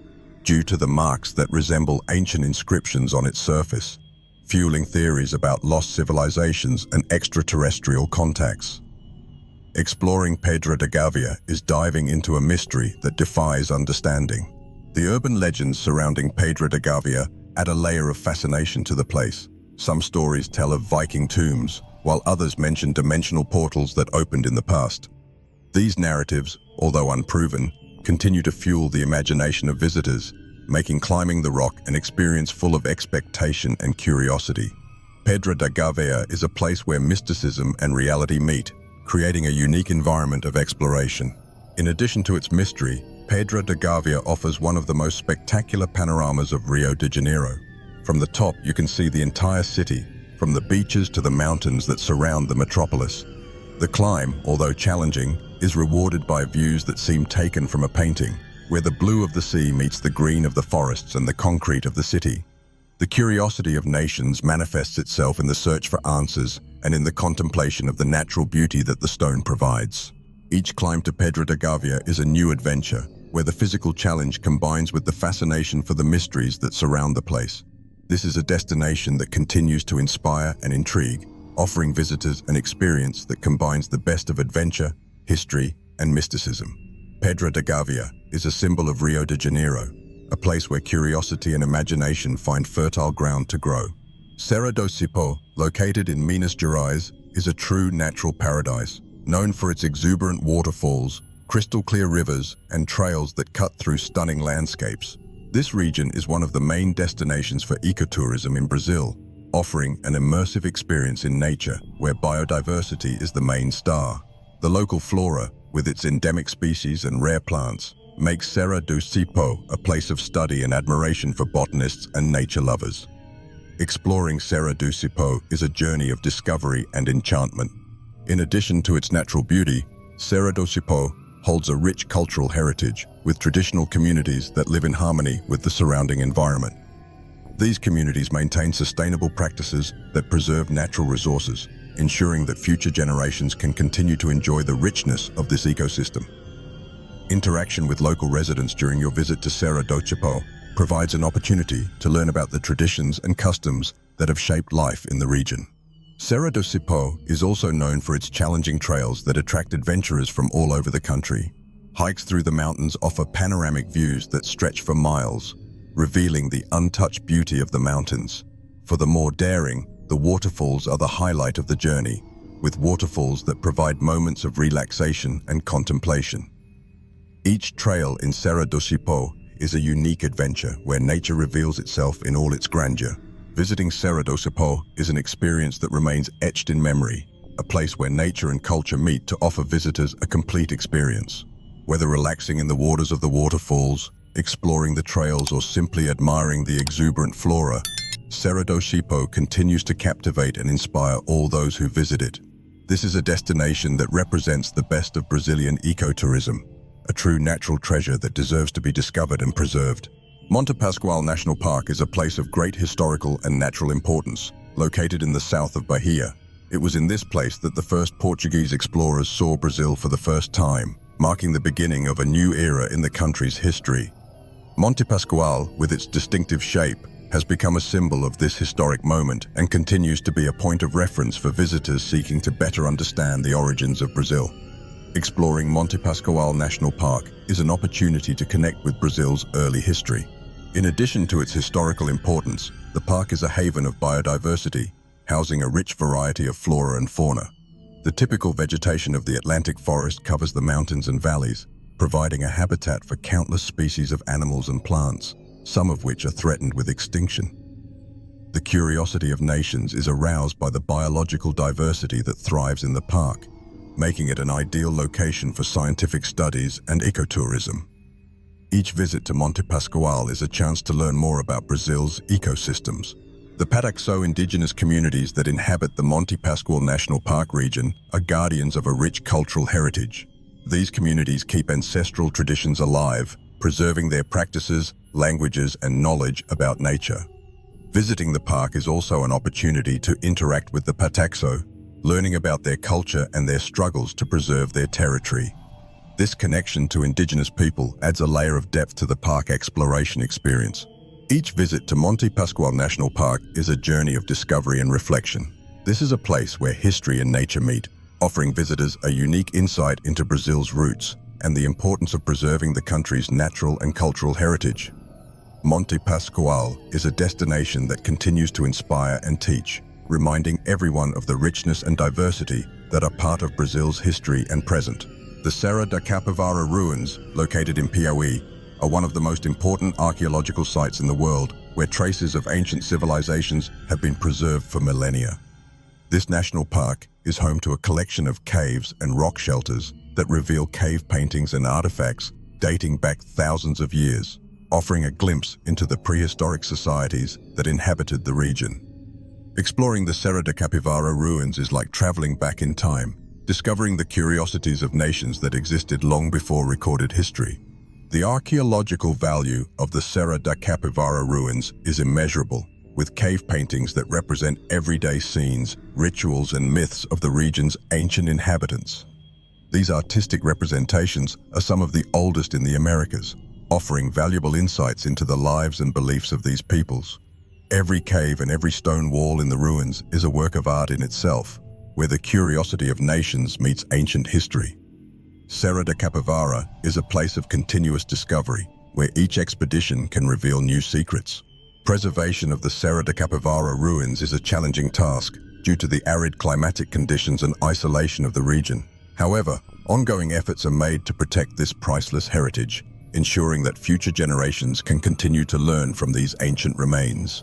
Speaker 1: due to the marks that resemble ancient inscriptions on its surface, fueling theories about lost civilizations and extraterrestrial contacts. Exploring Pedra da Gávea is diving into a mystery that defies understanding. The urban legends surrounding Pedra da Gávea add a layer of fascination to the place. Some stories tell of Viking tombs, while others mention dimensional portals that opened in the past. These narratives, although unproven, continue to fuel the imagination of visitors, making climbing the rock an experience full of expectation and curiosity. Pedra da Gávea is a place where mysticism and reality meet, creating a unique environment of exploration. In addition to its mystery, Pedra da Gávea offers one of the most spectacular panoramas of Rio de Janeiro. From the top, you can see the entire city, from the beaches to the mountains that surround the metropolis. The climb, although challenging, is rewarded by views that seem taken from a painting, where the blue of the sea meets the green of the forests and the concrete of the city. The curiosity of nations manifests itself in the search for answers and in the contemplation of the natural beauty that the stone provides. Each climb to Pedra da Gávea is a new adventure, where the physical challenge combines with the fascination for the mysteries that surround the place. This is a destination that continues to inspire and intrigue, offering visitors an experience that combines the best of adventure, history, and mysticism. Pedra da Gávea is a symbol of Rio de Janeiro, a place where curiosity and imagination find fertile ground to grow. Serra do Cipó, located in Minas Gerais, is a true natural paradise, known for its exuberant waterfalls, crystal-clear rivers, and trails that cut through stunning landscapes. This region is one of the main destinations for ecotourism in Brazil, offering an immersive experience in nature where biodiversity is the main star. The local flora, with its endemic species and rare plants, makes Serra do Cipó a place of study and admiration for botanists and nature lovers. Exploring Serra do Cipó is a journey of discovery and enchantment. In addition to its natural beauty, Serra do Cipó holds a rich cultural heritage with traditional communities that live in harmony with the surrounding environment. These communities maintain sustainable practices that preserve natural resources, ensuring that future generations can continue to enjoy the richness of this ecosystem. Interaction with local residents during your visit to Serra do Cipó provides an opportunity to learn about the traditions and customs that have shaped life in the region. Serra do Cipó is also known for its challenging trails that attract adventurers from all over the country. Hikes through the mountains offer panoramic views that stretch for miles, revealing the untouched beauty of the mountains. For the more daring, the waterfalls are the highlight of the journey, with waterfalls that provide moments of relaxation and contemplation. Each trail in Serra do Cipó is a unique adventure where nature reveals itself in all its grandeur. Visiting Serra do Cipó is an experience that remains etched in memory, a place where nature and culture meet to offer visitors a complete experience. Whether relaxing in the waters of the waterfalls, exploring the trails, or simply admiring the exuberant flora, Serra do Cipó continues to captivate and inspire all those who visit it. This is a destination that represents the best of Brazilian ecotourism, a true natural treasure that deserves to be discovered and preserved. Monte Pascoal National Park is a place of great historical and natural importance, located in the south of Bahia. It was in this place that the first Portuguese explorers saw Brazil for the first time, marking the beginning of a new era in the country's history. Monte Pascoal, with its distinctive shape, has become a symbol of this historic moment and continues to be a point of reference for visitors seeking to better understand the origins of Brazil. Exploring Monte Pascoal National Park is an opportunity to connect with Brazil's early history. In addition to its historical importance, the park is a haven of biodiversity, housing a rich variety of flora and fauna. The typical vegetation of the Atlantic forest covers the mountains and valleys, providing a habitat for countless species of animals and plants, some of which are threatened with extinction. The curiosity of nations is aroused by the biological diversity that thrives in the park, making it an ideal location for scientific studies and ecotourism. Each visit to Monte Pascoal is a chance to learn more about Brazil's ecosystems. The Pataxó indigenous communities that inhabit the Monte Pascoal National Park region are guardians of a rich cultural heritage. These communities keep ancestral traditions alive, preserving their practices, languages, and knowledge about nature. Visiting the park is also an opportunity to interact with the Pataxó, learning about their culture and their struggles to preserve their territory. This connection to indigenous people adds a layer of depth to the park exploration experience. Each visit to Monte Pascoal National Park is a journey of discovery and reflection. This is a place where history and nature meet, offering visitors a unique insight into Brazil's roots and the importance of preserving the country's natural and cultural heritage. Monte Pascoal is a destination that continues to inspire and teach, reminding everyone of the richness and diversity that are part of Brazil's history and present. The Serra da Capivara ruins, located in Piauí, are one of the most important archaeological sites in the world, where traces of ancient civilizations have been preserved for millennia. This national park is home to a collection of caves and rock shelters that reveal cave paintings and artifacts dating back thousands of years, offering a glimpse into the prehistoric societies that inhabited the region. Exploring the Serra da Capivara ruins is like traveling back in time, discovering the curiosities of nations that existed long before recorded history. The archaeological value of the Serra da Capivara ruins is immeasurable, with cave paintings that represent everyday scenes, rituals, and myths of the region's ancient inhabitants. These artistic representations are some of the oldest in the Americas, offering valuable insights into the lives and beliefs of these peoples. Every cave and every stone wall in the ruins is a work of art in itself, where the curiosity of nations meets ancient history. Serra da Capivara is a place of continuous discovery, where each expedition can reveal new secrets. Preservation of the Serra da Capivara ruins is a challenging task due to the arid climatic conditions and isolation of the region. However, ongoing efforts are made to protect this priceless heritage, ensuring that future generations can continue to learn from these ancient remains.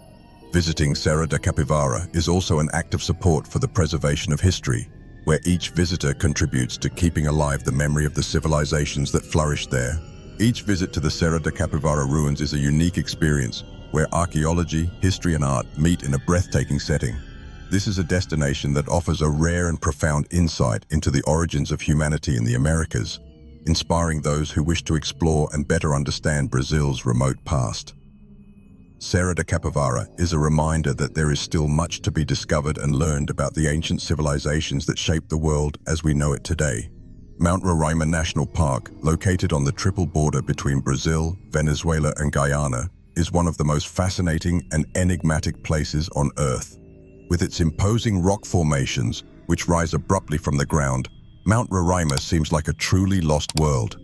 Speaker 1: Visiting Serra da Capivara is also an act of support for the preservation of history, where each visitor contributes to keeping alive the memory of the civilizations that flourished there. Each visit to the Serra da Capivara ruins is a unique experience, where archaeology, history, and art meet in a breathtaking setting. This is a destination that offers a rare and profound insight into the origins of humanity in the Americas, inspiring those who wish to explore and better understand Brazil's remote past. Serra da Capivara is a reminder that there is still much to be discovered and learned about the ancient civilizations that shaped the world as we know it today. Mount Roraima National Park, located on the triple border between Brazil, Venezuela, and Guyana, is one of the most fascinating and enigmatic places on Earth. With its imposing rock formations, which rise abruptly from the ground, Mount Roraima seems like a truly lost world.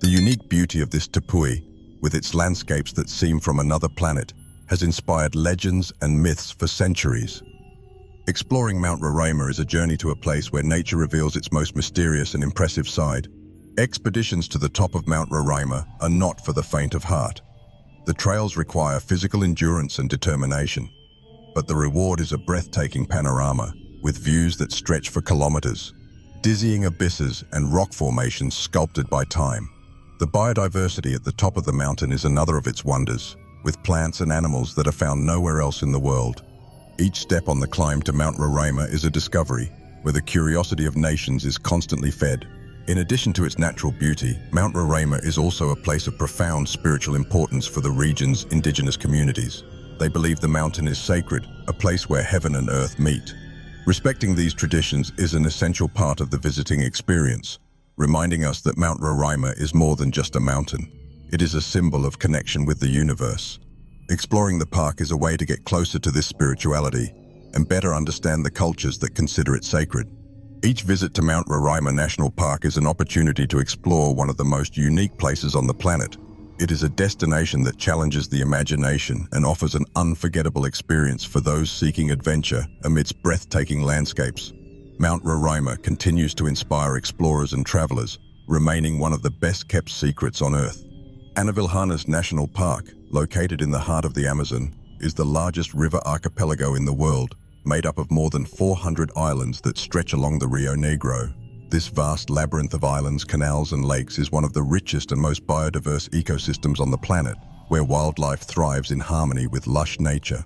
Speaker 1: The unique beauty of this tepui, with its landscapes that seem from another planet, has inspired legends and myths for centuries. Exploring Mount Roraima is a journey to a place where nature reveals its most mysterious and impressive side. Expeditions to the top of Mount Roraima are not for the faint of heart. The trails require physical endurance and determination, but the reward is a breathtaking panorama with views that stretch for kilometers, dizzying abysses and rock formations sculpted by time. The biodiversity at the top of the mountain is another of its wonders, with plants and animals that are found nowhere else in the world. Each step on the climb to Mount Roraima is a discovery, where the curiosity of nations is constantly fed. In addition to its natural beauty, Mount Roraima is also a place of profound spiritual importance for the region's indigenous communities. They believe the mountain is sacred, a place where heaven and earth meet. Respecting these traditions is an essential part of the visiting experience, reminding us that Mount Roraima is more than just a mountain. It is a symbol of connection with the universe. Exploring the park is a way to get closer to this spirituality and better understand the cultures that consider it sacred. Each visit to Mount Roraima National Park is an opportunity to explore one of the most unique places on the planet. It is a destination that challenges the imagination and offers an unforgettable experience for those seeking adventure amidst breathtaking landscapes. Mount Roraima continues to inspire explorers and travelers, remaining one of the best-kept secrets on Earth. Anavilhanas National Park, located in the heart of the Amazon, is the largest river archipelago in the world, made up of more than 400 islands that stretch along the Rio Negro. This vast labyrinth of islands, canals, and lakes is one of the richest and most biodiverse ecosystems on the planet, where wildlife thrives in harmony with lush nature.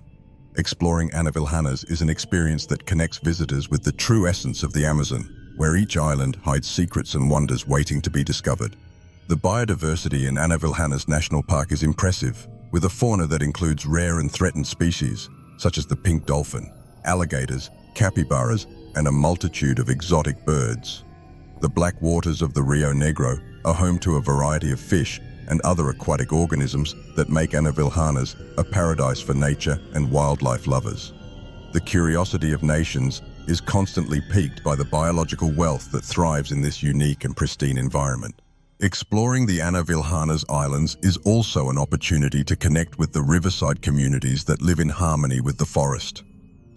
Speaker 1: Exploring Anavilhanas is an experience that connects visitors with the true essence of the Amazon, where each island hides secrets and wonders waiting to be discovered. The biodiversity in Anavilhanas National Park is impressive, with a fauna that includes rare and threatened species, such as the pink dolphin, alligators, capybaras, and a multitude of exotic birds. The black waters of the Rio Negro are home to a variety of fish and other aquatic organisms that make Anavilhanas a paradise for nature and wildlife lovers. The curiosity of nations is constantly piqued by the biological wealth that thrives in this unique and pristine environment. Exploring the Anavilhanas Islands is also an opportunity to connect with the riverside communities that live in harmony with the forest.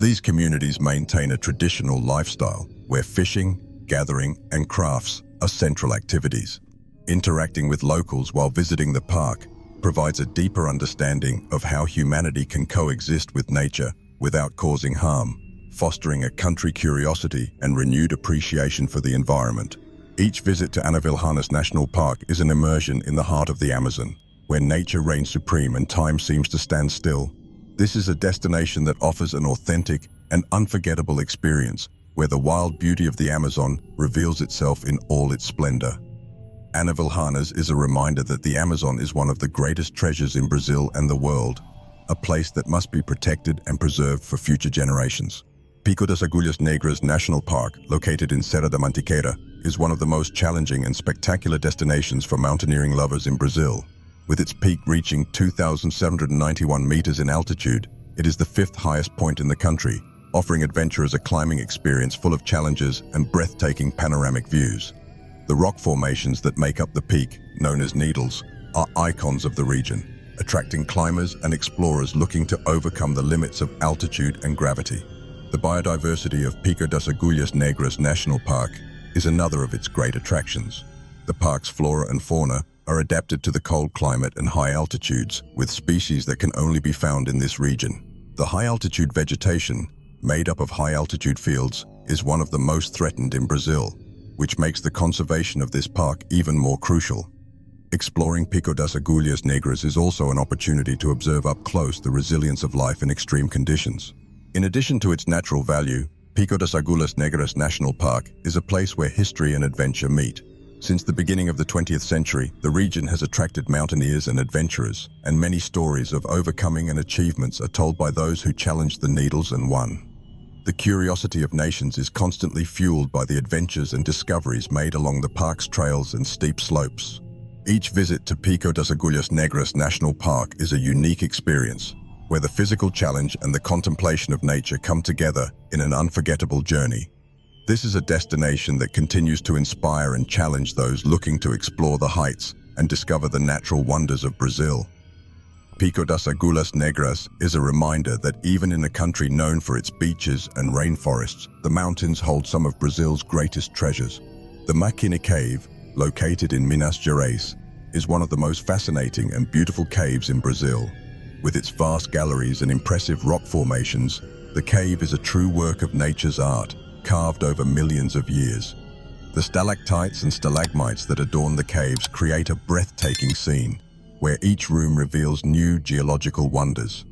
Speaker 1: These communities maintain a traditional lifestyle where fishing, gathering, and crafts are central activities. Interacting with locals while visiting the park provides a deeper understanding of how humanity can coexist with nature without causing harm, fostering a country curiosity and renewed appreciation for the environment. Each visit to Anavilhanas National Park is an immersion in the heart of the Amazon, where nature reigns supreme and time seems to stand still. This is a destination that offers an authentic and unforgettable experience, where the wild beauty of the Amazon reveals itself in all its splendor. Anavilhanas is a reminder that the Amazon is one of the greatest treasures in Brazil and the world, a place that must be protected and preserved for future generations. Pico das Agulhas Negras National Park, located in Serra da Mantiqueira, is one of the most challenging and spectacular destinations for mountaineering lovers in Brazil. With its peak reaching 2,791 meters in altitude, it is the fifth highest point in the country, offering adventurers a climbing experience full of challenges and breathtaking panoramic views. The rock formations that make up the peak, known as needles, are icons of the region, attracting climbers and explorers looking to overcome the limits of altitude and gravity. The biodiversity of Pico das Agulhas Negras National Park is another of its great attractions. The park's flora and fauna are adapted to the cold climate and high altitudes, with species that can only be found in this region. The high-altitude vegetation, made up of high-altitude fields, is one of the most threatened in Brazil, which makes the conservation of this park even more crucial. Exploring Pico das Agulhas Negras is also an opportunity to observe up close the resilience of life in extreme conditions. In addition to its natural value, Pico das Agulhas Negras National Park is a place where history and adventure meet. Since the beginning of the 20th century, the region has attracted mountaineers and adventurers, and many stories of overcoming and achievements are told by those who challenged the needles and won. The curiosity of nations is constantly fueled by the adventures and discoveries made along the park's trails and steep slopes. Each visit to Pico das Agulhas Negras National Park is a unique experience, where the physical challenge and the contemplation of nature come together in an unforgettable journey. This is a destination that continues to inspire and challenge those looking to explore the heights and discover the natural wonders of Brazil. Pico das Agulhas Negras is a reminder that even in a country known for its beaches and rainforests, the mountains hold some of Brazil's greatest treasures. The Maquina Cave, located in Minas Gerais, is one of the most fascinating and beautiful caves in Brazil. With its vast galleries and impressive rock formations, the cave is a true work of nature's art, carved over millions of years. The stalactites and stalagmites that adorn the caves create a breathtaking scene, where each room reveals new geological wonders.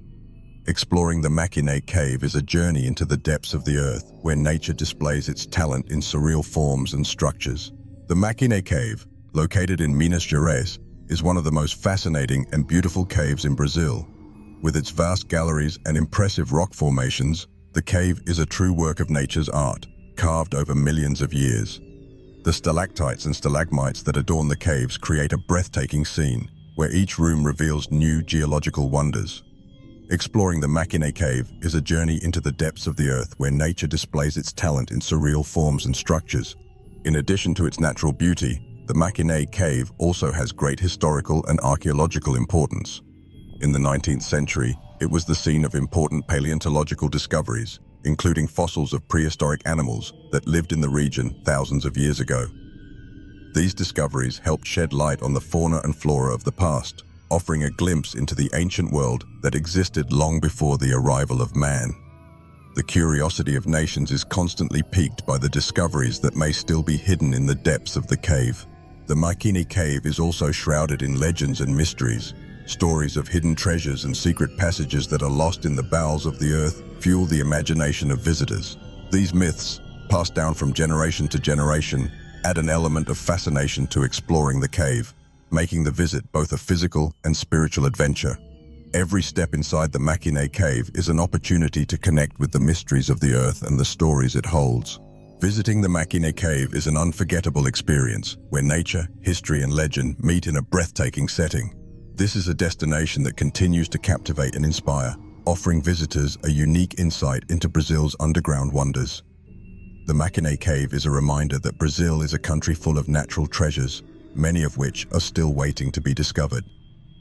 Speaker 1: Exploring the Maquina Cave is a journey into the depths of the earth, where nature displays its talent in surreal forms and structures. The Maquina Cave, located in Minas Gerais, is one of the most fascinating and beautiful caves in Brazil. With its vast galleries and impressive rock formations, the cave is a true work of nature's art, carved over millions of years. The stalactites and stalagmites that adorn the caves create a breathtaking scene, where each room reveals new geological wonders. Exploring the Maquina Cave is a journey into the depths of the earth, where nature displays its talent in surreal forms and structures. In addition to its natural beauty, the Maquina Cave also has great historical and archaeological importance. In the 19th century, it was the scene of important paleontological discoveries, including fossils of prehistoric animals that lived in the region thousands of years ago. These discoveries helped shed light on the fauna and flora of the past, offering a glimpse into the ancient world that existed long before the arrival of man. The curiosity of nations is constantly piqued by the discoveries that may still be hidden in the depths of the cave. The Maquina Cave is also shrouded in legends and mysteries. Stories of hidden treasures and secret passages that are lost in the bowels of the earth fuel the imagination of visitors. These myths, passed down from generation to generation, add an element of fascination to exploring the cave, making the visit both a physical and spiritual adventure. Every step inside the Maquina Cave is an opportunity to connect with the mysteries of the earth and the stories it holds. Visiting the Maquina Cave is an unforgettable experience, where nature, history, and legend meet in a breathtaking setting. This is a destination that continues to captivate and inspire, offering visitors a unique insight into Brazil's underground wonders. The Maquina Cave is a reminder that Brazil is a country full of natural treasures, many of which are still waiting to be discovered.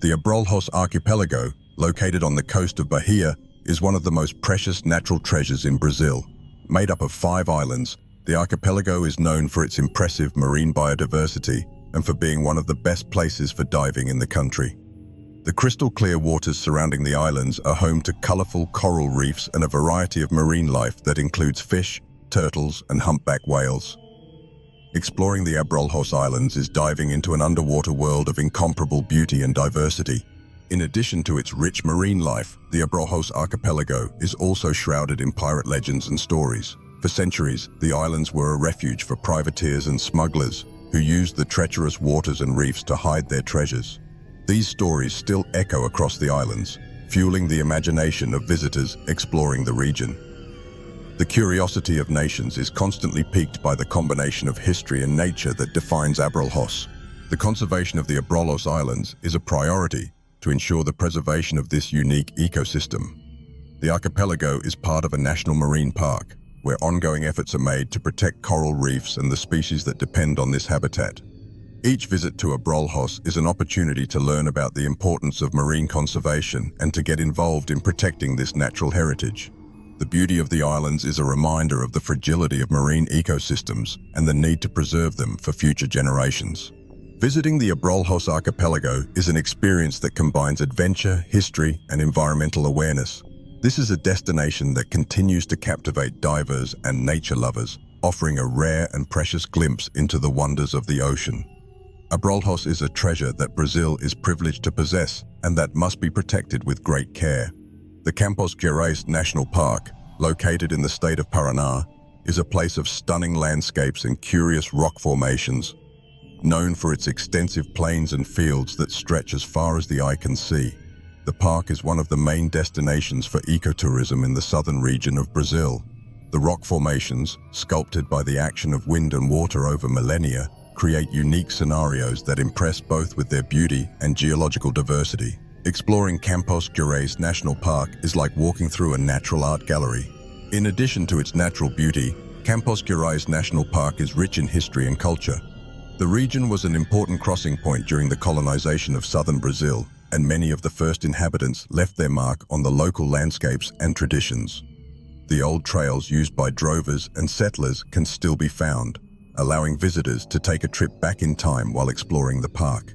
Speaker 1: The Abrolhos Archipelago, located on the coast of Bahia, is one of the most precious natural treasures in Brazil. Made up of 5 islands, the archipelago is known for its impressive marine biodiversity and for being one of the best places for diving in the country. The crystal-clear waters surrounding the islands are home to colorful coral reefs and a variety of marine life that includes fish, turtles, and humpback whales. Exploring the Abrolhos Islands is diving into an underwater world of incomparable beauty and diversity. In addition to its rich marine life, the Abrolhos Archipelago is also shrouded in pirate legends and stories. For centuries, the islands were a refuge for privateers and smugglers who used the treacherous waters and reefs to hide their treasures. These stories still echo across the islands, fueling the imagination of visitors exploring the region. The curiosity of nations is constantly piqued by the combination of history and nature that defines Abrolhos. The conservation of the Abrolhos Islands is a priority to ensure the preservation of this unique ecosystem. The archipelago is part of a national marine park, where ongoing efforts are made to protect coral reefs and the species that depend on this habitat. Each visit to Abrolhos is an opportunity to learn about the importance of marine conservation and to get involved in protecting this natural heritage. The beauty of the islands is a reminder of the fragility of marine ecosystems and the need to preserve them for future generations. Visiting the Abrolhos Archipelago is an experience that combines adventure, history, and environmental awareness. This is a destination that continues to captivate divers and nature lovers, offering a rare and precious glimpse into the wonders of the ocean. Abrolhos is a treasure that Brazil is privileged to possess and that must be protected with great care. The Campos Gerais National Park, located in the state of Paraná, is a place of stunning landscapes and curious rock formations, known for its extensive plains and fields that stretch as far as the eye can see. The park is one of the main destinations for ecotourism in the southern region of Brazil. The rock formations, sculpted by the action of wind and water over millennia, create unique scenarios that impress both with their beauty and geological diversity. Exploring Campos Gerais National Park is like walking through a natural art gallery. In addition to its natural beauty, Campos Gerais National Park is rich in history and culture. The region was an important crossing point during the colonization of southern Brazil, and many of the first inhabitants left their mark on the local landscapes and traditions. The old trails used by drovers and settlers can still be found, allowing visitors to take a trip back in time while exploring the park.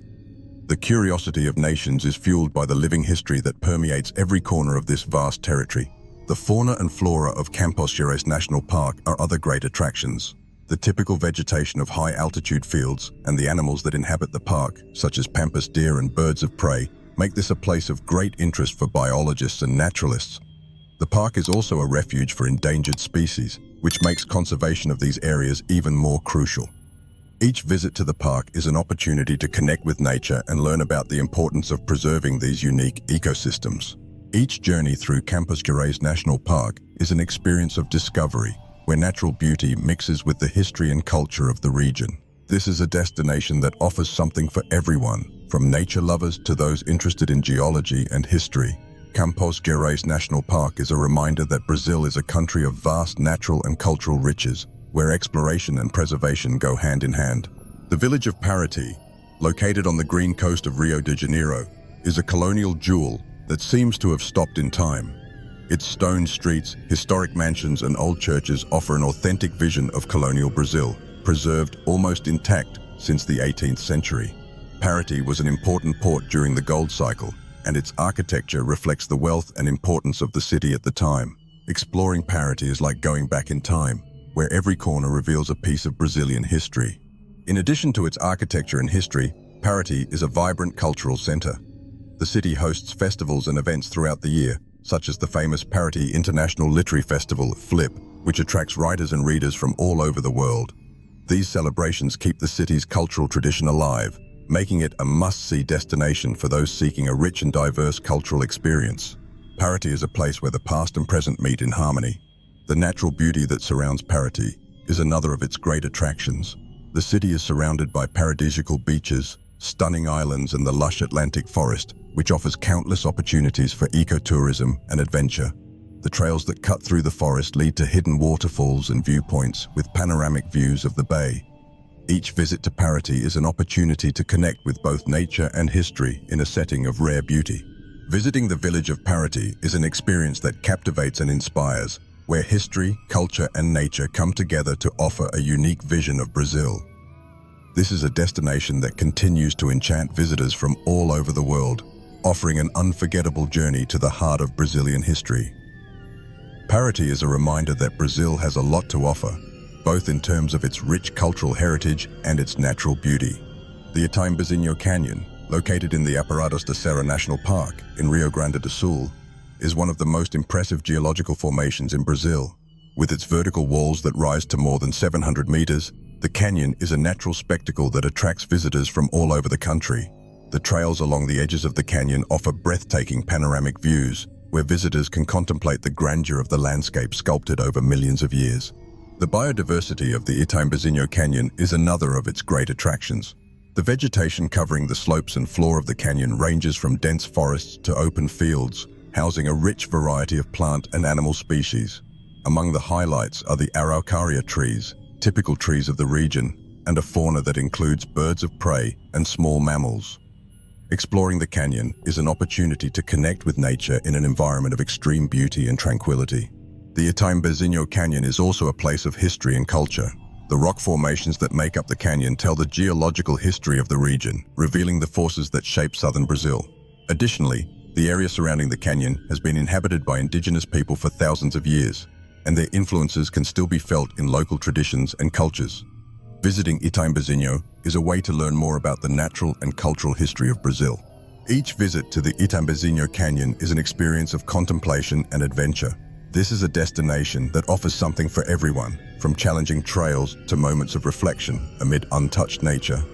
Speaker 1: The curiosity of nations is fueled by the living history that permeates every corner of this vast territory. The fauna and flora of Campos Gerais National Park are other great attractions. The typical vegetation of high-altitude fields and the animals that inhabit the park, such as pampas deer and birds of prey, make this a place of great interest for biologists and naturalists. The park is also a refuge for endangered species, which makes conservation of these areas even more crucial. Each visit to the park is an opportunity to connect with nature and learn about the importance of preserving these unique ecosystems. Each journey through Campos Gerais National Park is an experience of discovery, where natural beauty mixes with the history and culture of the region. This is a destination that offers something for everyone, from nature lovers to those interested in geology and history. Campos Gerais National Park is a reminder that Brazil is a country of vast natural and cultural riches, where exploration and preservation go hand in hand. The village of Paraty, located on the green coast of Rio de Janeiro, is a colonial jewel that seems to have stopped in time. Its stone streets, historic mansions, and old churches offer an authentic vision of colonial Brazil, preserved almost intact since the 18th century. Paraty was an important port during the gold cycle, and its architecture reflects the wealth and importance of the city at the time. Exploring Paraty is like going back in time, where every corner reveals a piece of Brazilian history. In addition to its architecture and history, Paraty is a vibrant cultural center. The city hosts festivals and events throughout the year, such as the famous Paraty International Literary Festival, FLIP, which attracts writers and readers from all over the world. These celebrations keep the city's cultural tradition alive, making it a must-see destination for those seeking a rich and diverse cultural experience. Paraty is a place where the past and present meet in harmony. The natural beauty that surrounds Paraty is another of its great attractions. The city is surrounded by paradisiacal beaches, stunning islands, and the lush Atlantic forest, which offers countless opportunities for ecotourism and adventure. The trails that cut through the forest lead to hidden waterfalls and viewpoints with panoramic views of the bay. Each visit to Paraty is an opportunity to connect with both nature and history in a setting of rare beauty. Visiting the village of Paraty is an experience that captivates and inspires, where history, culture, and nature come together to offer a unique vision of Brazil. This is a destination that continues to enchant visitors from all over the world, offering an unforgettable journey to the heart of Brazilian history. Paraty is a reminder that Brazil has a lot to offer, both in terms of its rich cultural heritage and its natural beauty. The Itambezinho Canyon, located in the Aparados da Serra National Park in Rio Grande do Sul, is one of the most impressive geological formations in Brazil. With its vertical walls that rise to more than 700 meters, the canyon is a natural spectacle that attracts visitors from all over the country. The trails along the edges of the canyon offer breathtaking panoramic views, where visitors can contemplate the grandeur of the landscape sculpted over millions of years. The biodiversity of the Itambezinho Canyon is another of its great attractions. The vegetation covering the slopes and floor of the canyon ranges from dense forests to open fields, housing a rich variety of plant and animal species. Among the highlights are the araucaria trees, typical trees of the region, and a fauna that includes birds of prey and small mammals. Exploring the canyon is an opportunity to connect with nature in an environment of extreme beauty and tranquility. The Itambezinho Canyon is also a place of history and culture. The rock formations that make up the canyon tell the geological history of the region, revealing the forces that shape southern Brazil. Additionally, the area surrounding the canyon has been inhabited by indigenous people for thousands of years, and their influences can still be felt in local traditions and cultures. Visiting Itambezinho is a way to learn more about the natural and cultural history of Brazil. Each visit to the Itambezinho Canyon is an experience of contemplation and adventure. This is a destination that offers something for everyone, from challenging trails to moments of reflection amid untouched nature.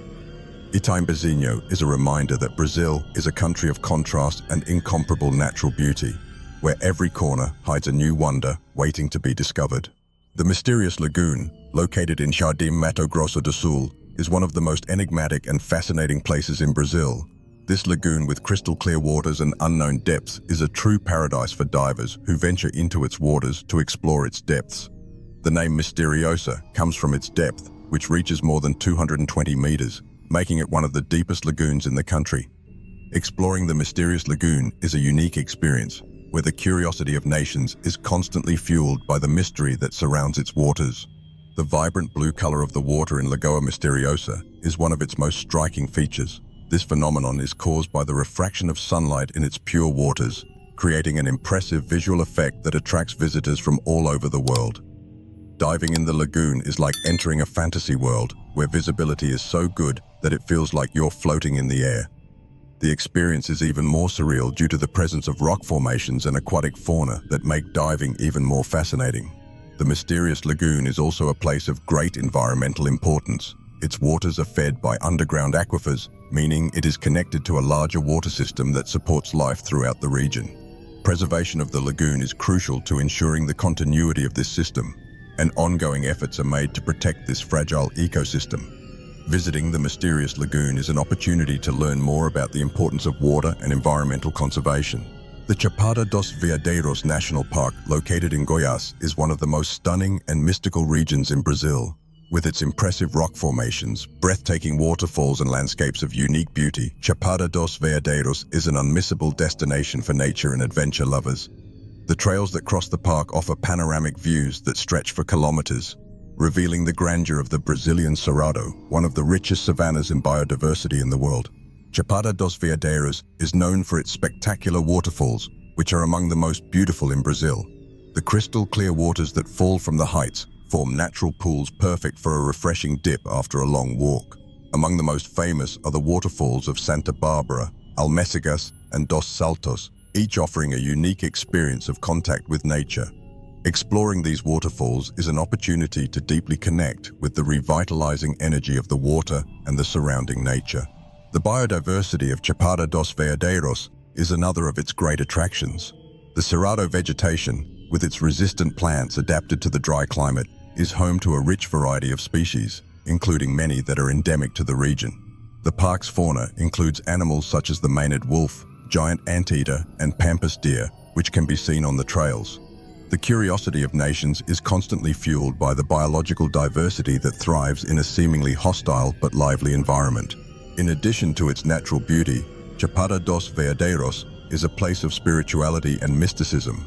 Speaker 1: Itaimbazinho is a reminder that Brazil is a country of contrast and incomparable natural beauty, where every corner hides a new wonder waiting to be discovered. The mysterious lagoon, located in Jardim Mato Grosso do Sul, is one of the most enigmatic and fascinating places in Brazil. This lagoon with crystal clear waters and unknown depths is a true paradise for divers who venture into its waters to explore its depths. The name Misteriosa comes from its depth, which reaches more than 220 meters, making it one of the deepest lagoons in the country. Exploring the mysterious lagoon is a unique experience, where the curiosity of nations is constantly fueled by the mystery that surrounds its waters. The vibrant blue color of the water in Lagoa Misteriosa is one of its most striking features. This phenomenon is caused by the refraction of sunlight in its pure waters, creating an impressive visual effect that attracts visitors from all over the world. Diving in the lagoon is like entering a fantasy world, where visibility is so good that it feels like you're floating in the air. The experience is even more surreal due to the presence of rock formations and aquatic fauna that make diving even more fascinating. The mysterious lagoon is also a place of great environmental importance. Its waters are fed by underground aquifers, meaning it is connected to a larger water system that supports life throughout the region. Preservation of the lagoon is crucial to ensuring the continuity of this system, and ongoing efforts are made to protect this fragile ecosystem. Visiting the mysterious lagoon is an opportunity to learn more about the importance of water and environmental conservation. The Chapada dos Veadeiros National Park, located in Goiás, is one of the most stunning and mystical regions in Brazil. With its impressive rock formations, breathtaking waterfalls and landscapes of unique beauty, Chapada dos Veadeiros is an unmissable destination for nature and adventure lovers. The trails that cross the park offer panoramic views that stretch for kilometers, revealing the grandeur of the Brazilian Cerrado, one of the richest savannas in biodiversity in the world. Chapada dos Veadeiros is known for its spectacular waterfalls, which are among the most beautiful in Brazil. The crystal clear waters that fall from the heights form natural pools perfect for a refreshing dip after a long walk. Among the most famous are the waterfalls of Santa Bárbara, Almécigas, and Dos Saltos, each offering a unique experience of contact with nature. Exploring these waterfalls is an opportunity to deeply connect with the revitalizing energy of the water and the surrounding nature. The biodiversity of Chapada dos Veadeiros is another of its great attractions. The Cerrado vegetation, with its resistant plants adapted to the dry climate, is home to a rich variety of species, including many that are endemic to the region. The park's fauna includes animals such as the Maynard wolf, giant anteater, and pampas deer, which can be seen on the trails. The curiosity of nations is constantly fueled by the biological diversity that thrives in a seemingly hostile but lively environment. In addition to its natural beauty, Chapada dos Veadeiros is a place of spirituality and mysticism.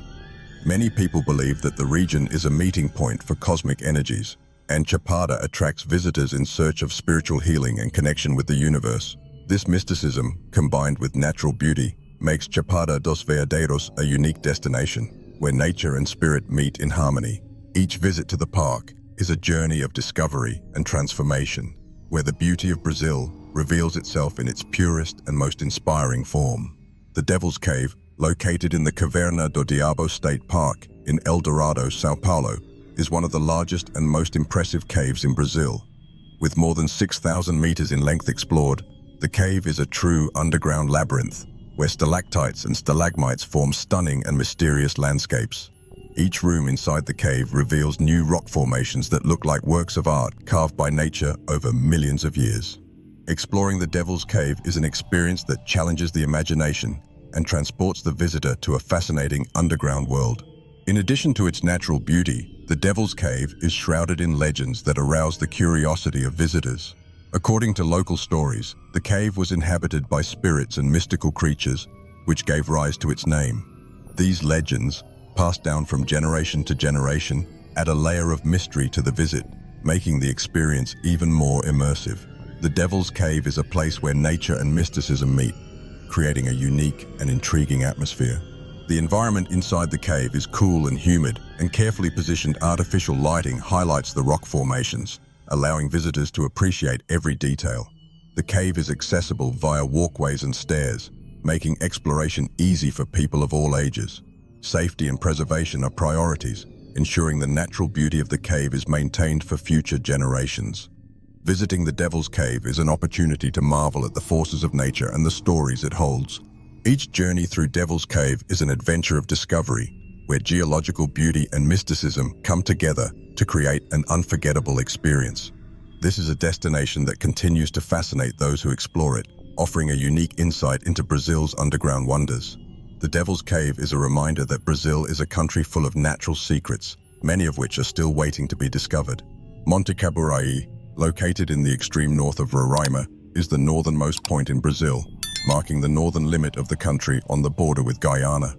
Speaker 1: Many people believe that the region is a meeting point for cosmic energies, and Chapada attracts visitors in search of spiritual healing and connection with the universe. This mysticism, combined with natural beauty, makes Chapada dos Veadeiros a unique destination, where nature and spirit meet in harmony. Each visit to the park is a journey of discovery and transformation, where the beauty of Brazil reveals itself in its purest and most inspiring form. The Devil's Cave, located in the Caverna do Diabo State Park in El Dorado, São Paulo, is one of the largest and most impressive caves in Brazil. With more than 6,000 meters in length explored, the cave is a true underground labyrinth, where stalactites and stalagmites form stunning and mysterious landscapes. Each room inside the cave reveals new rock formations that look like works of art carved by nature over millions of years. Exploring the Devil's Cave is an experience that challenges the imagination and transports the visitor to a fascinating underground world. In addition to its natural beauty, the Devil's Cave is shrouded in legends that arouse the curiosity of visitors. According to local stories, the cave was inhabited by spirits and mystical creatures, which gave rise to its name. These legends, passed down from generation to generation, add a layer of mystery to the visit, making the experience even more immersive. The Devil's Cave is a place where nature and mysticism meet, creating a unique and intriguing atmosphere. The environment inside the cave is cool and humid, and carefully positioned artificial lighting highlights the rock formations, allowing visitors to appreciate every detail. The cave is accessible via walkways and stairs, making exploration easy for people of all ages. Safety and preservation are priorities, ensuring the natural beauty of the cave is maintained for future generations. Visiting the Devil's Cave is an opportunity to marvel at the forces of nature and the stories it holds. Each journey through Devil's Cave is an adventure of discovery, where geological beauty and mysticism come together to create an unforgettable experience. This is a destination that continues to fascinate those who explore it, offering a unique insight into Brazil's underground wonders. The Devil's Cave is a reminder that Brazil is a country full of natural secrets, many of which are still waiting to be discovered. Monte Caburaí, located in the extreme north of Roraima, is the northernmost point in Brazil, marking the northern limit of the country on the border with Guyana.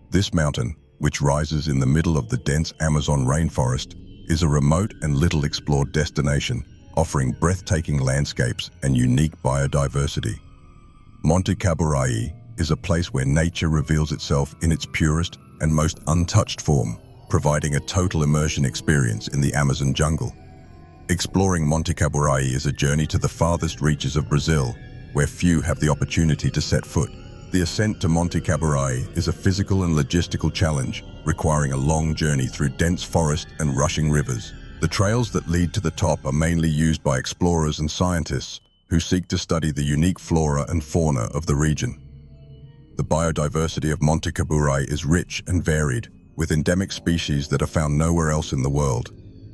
Speaker 1: This mountain, which rises in the middle of the dense Amazon rainforest, is a remote and little explored destination, offering breathtaking landscapes and unique biodiversity. Monte Caburaí is a place where nature reveals itself in its purest and most untouched form, providing a total immersion experience in the Amazon jungle. Exploring Monte Caburaí is a journey to the farthest reaches of Brazil, where few have the opportunity to set foot. The ascent to Monte Caburaí is a physical and logistical challenge, requiring a long journey through dense forest and rushing rivers. The trails that lead to the top are mainly used by explorers and scientists who seek to study the unique flora and fauna of the region. The biodiversity of Monte Caburaí is rich and varied, with endemic species that are found nowhere else in the world.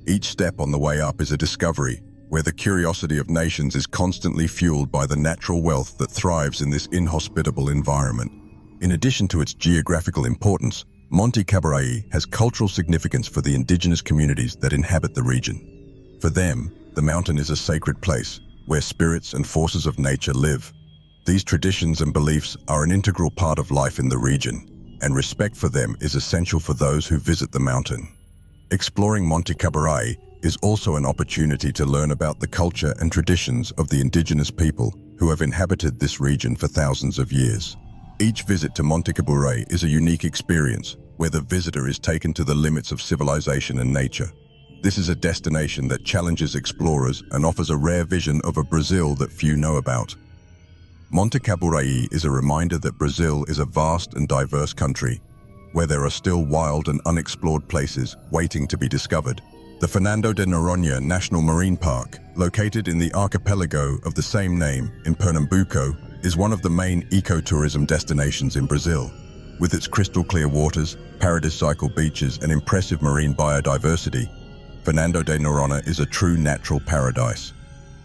Speaker 1: Each step on the way up is a discovery, where the curiosity of nations is constantly fueled by the natural wealth that thrives in this inhospitable environment. In addition to its geographical importance, Monte Caburaí has cultural significance for the indigenous communities that inhabit the region. For them, the mountain is a sacred place, where spirits and forces of nature live. These traditions and beliefs are an integral part of life in the region, and respect for them is essential for those who visit the mountain. Exploring Monte Caburaí is also an opportunity to learn about the culture and traditions of the indigenous people who have inhabited this region for thousands of years. Each visit to Monte Caburaí is a unique experience, where the visitor is taken to the limits of civilization and nature. This is a destination that challenges explorers and offers a rare vision of a Brazil that few know about. Monte Caburaí is a reminder that Brazil is a vast and diverse country, where there are still wild and unexplored places waiting to be discovered. The Fernando de Noronha National Marine Park, located in the archipelago of the same name in Pernambuco, is one of the main ecotourism destinations in Brazil. With its crystal-clear waters, paradisaical beaches, and impressive marine biodiversity, Fernando de Noronha is a true natural paradise.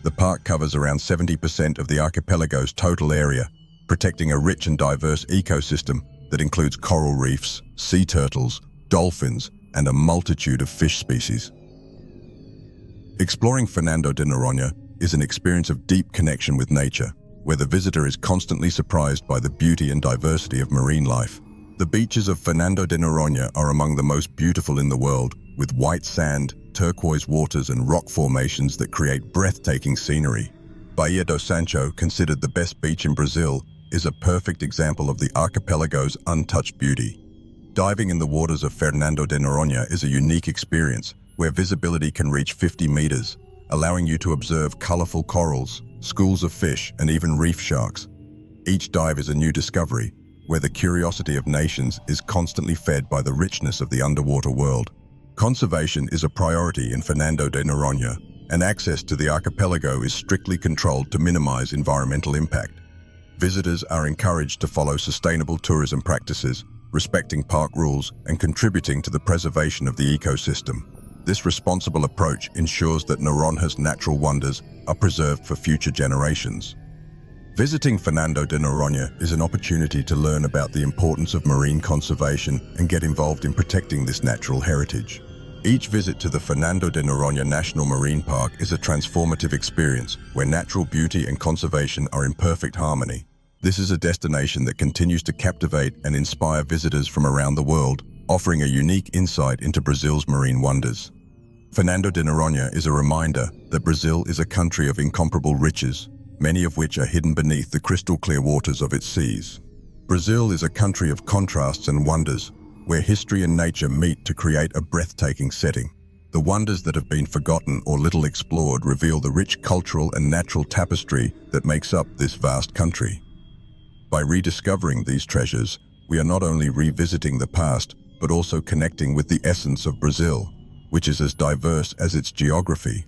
Speaker 1: The park covers around 70% of the archipelago's total area, protecting a rich and diverse ecosystem that includes coral reefs, sea turtles, dolphins, and a multitude of fish species. Exploring Fernando de Noronha is an experience of deep connection with nature, where the visitor is constantly surprised by the beauty and diversity of marine life. The beaches of Fernando de Noronha are among the most beautiful in the world, with white sand, turquoise waters, and rock formations that create breathtaking scenery. Bahia do Sancho, considered the best beach in Brazil, is a perfect example of the archipelago's untouched beauty. Diving in the waters of Fernando de Noronha is a unique experience, where visibility can reach 50 meters, allowing you to observe colorful corals, schools of fish, and even reef sharks. Each dive is a new discovery, where the curiosity of nations is constantly fed by the richness of the underwater world. Conservation is a priority in Fernando de Noronha, and access to the archipelago is strictly controlled to minimize environmental impact. Visitors are encouraged to follow sustainable tourism practices, respecting park rules, and contributing to the preservation of the ecosystem. This responsible approach ensures that Noronha's natural wonders are preserved for future generations. Visiting Fernando de Noronha is an opportunity to learn about the importance of marine conservation and get involved in protecting this natural heritage. Each visit to the Fernando de Noronha National Marine Park is a transformative experience where natural beauty and conservation are in perfect harmony. This is a destination that continues to captivate and inspire visitors from around the world, offering a unique insight into Brazil's marine wonders. Fernando de Noronha is a reminder that Brazil is a country of incomparable riches, many of which are hidden beneath the crystal-clear waters of its seas. Brazil is a country of contrasts and wonders, where history and nature meet to create a breathtaking setting. The wonders that have been forgotten or little explored reveal the rich cultural and natural tapestry that makes up this vast country. By rediscovering these treasures, we are not only revisiting the past, but also connecting with the essence of Brazil, which is as diverse as its geography.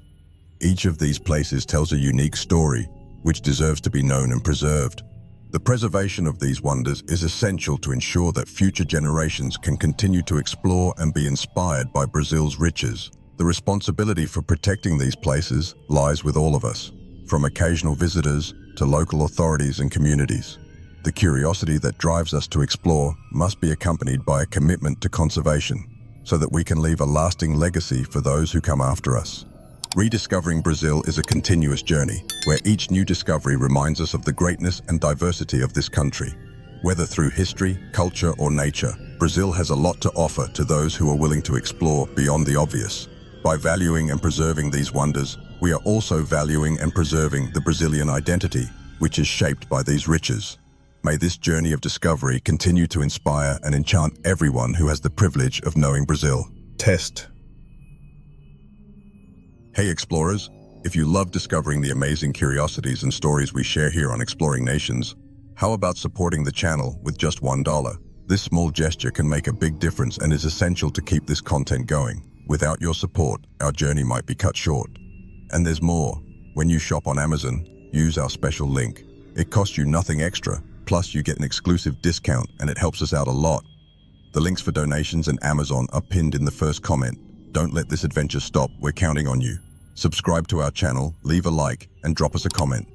Speaker 1: Each of these places tells a unique story, which deserves to be known and preserved. The preservation of these wonders is essential to ensure that future generations can continue to explore and be inspired by Brazil's riches. The responsibility for protecting these places lies with all of us, from occasional visitors to local authorities and communities. The curiosity that drives us to explore must be accompanied by a commitment to conservation, so that we can leave a lasting legacy for those who come after us. Rediscovering Brazil is a continuous journey, where each new discovery reminds us of the greatness and diversity of this country. Whether through history, culture, or nature, Brazil has a lot to offer to those who are willing to explore beyond the obvious. By valuing and preserving these wonders, we are also valuing and preserving the Brazilian identity, which is shaped by these riches. May this journey of discovery continue to inspire and enchant everyone who has the privilege of knowing Brazil. Test. Hey explorers, if you love discovering the amazing curiosities and stories we share here on Exploring Nations, how about supporting the channel with just $1? This small gesture can make a big difference and is essential to keep this content going. Without your support, our journey might be cut short. And there's more. When you shop on Amazon, use our special link. It costs you nothing extra, plus you get an exclusive discount and it helps us out a lot. The links for donations and Amazon are pinned in the first comment. Don't let this adventure stop, we're counting on you. Subscribe to our channel, leave a like, and drop us a comment.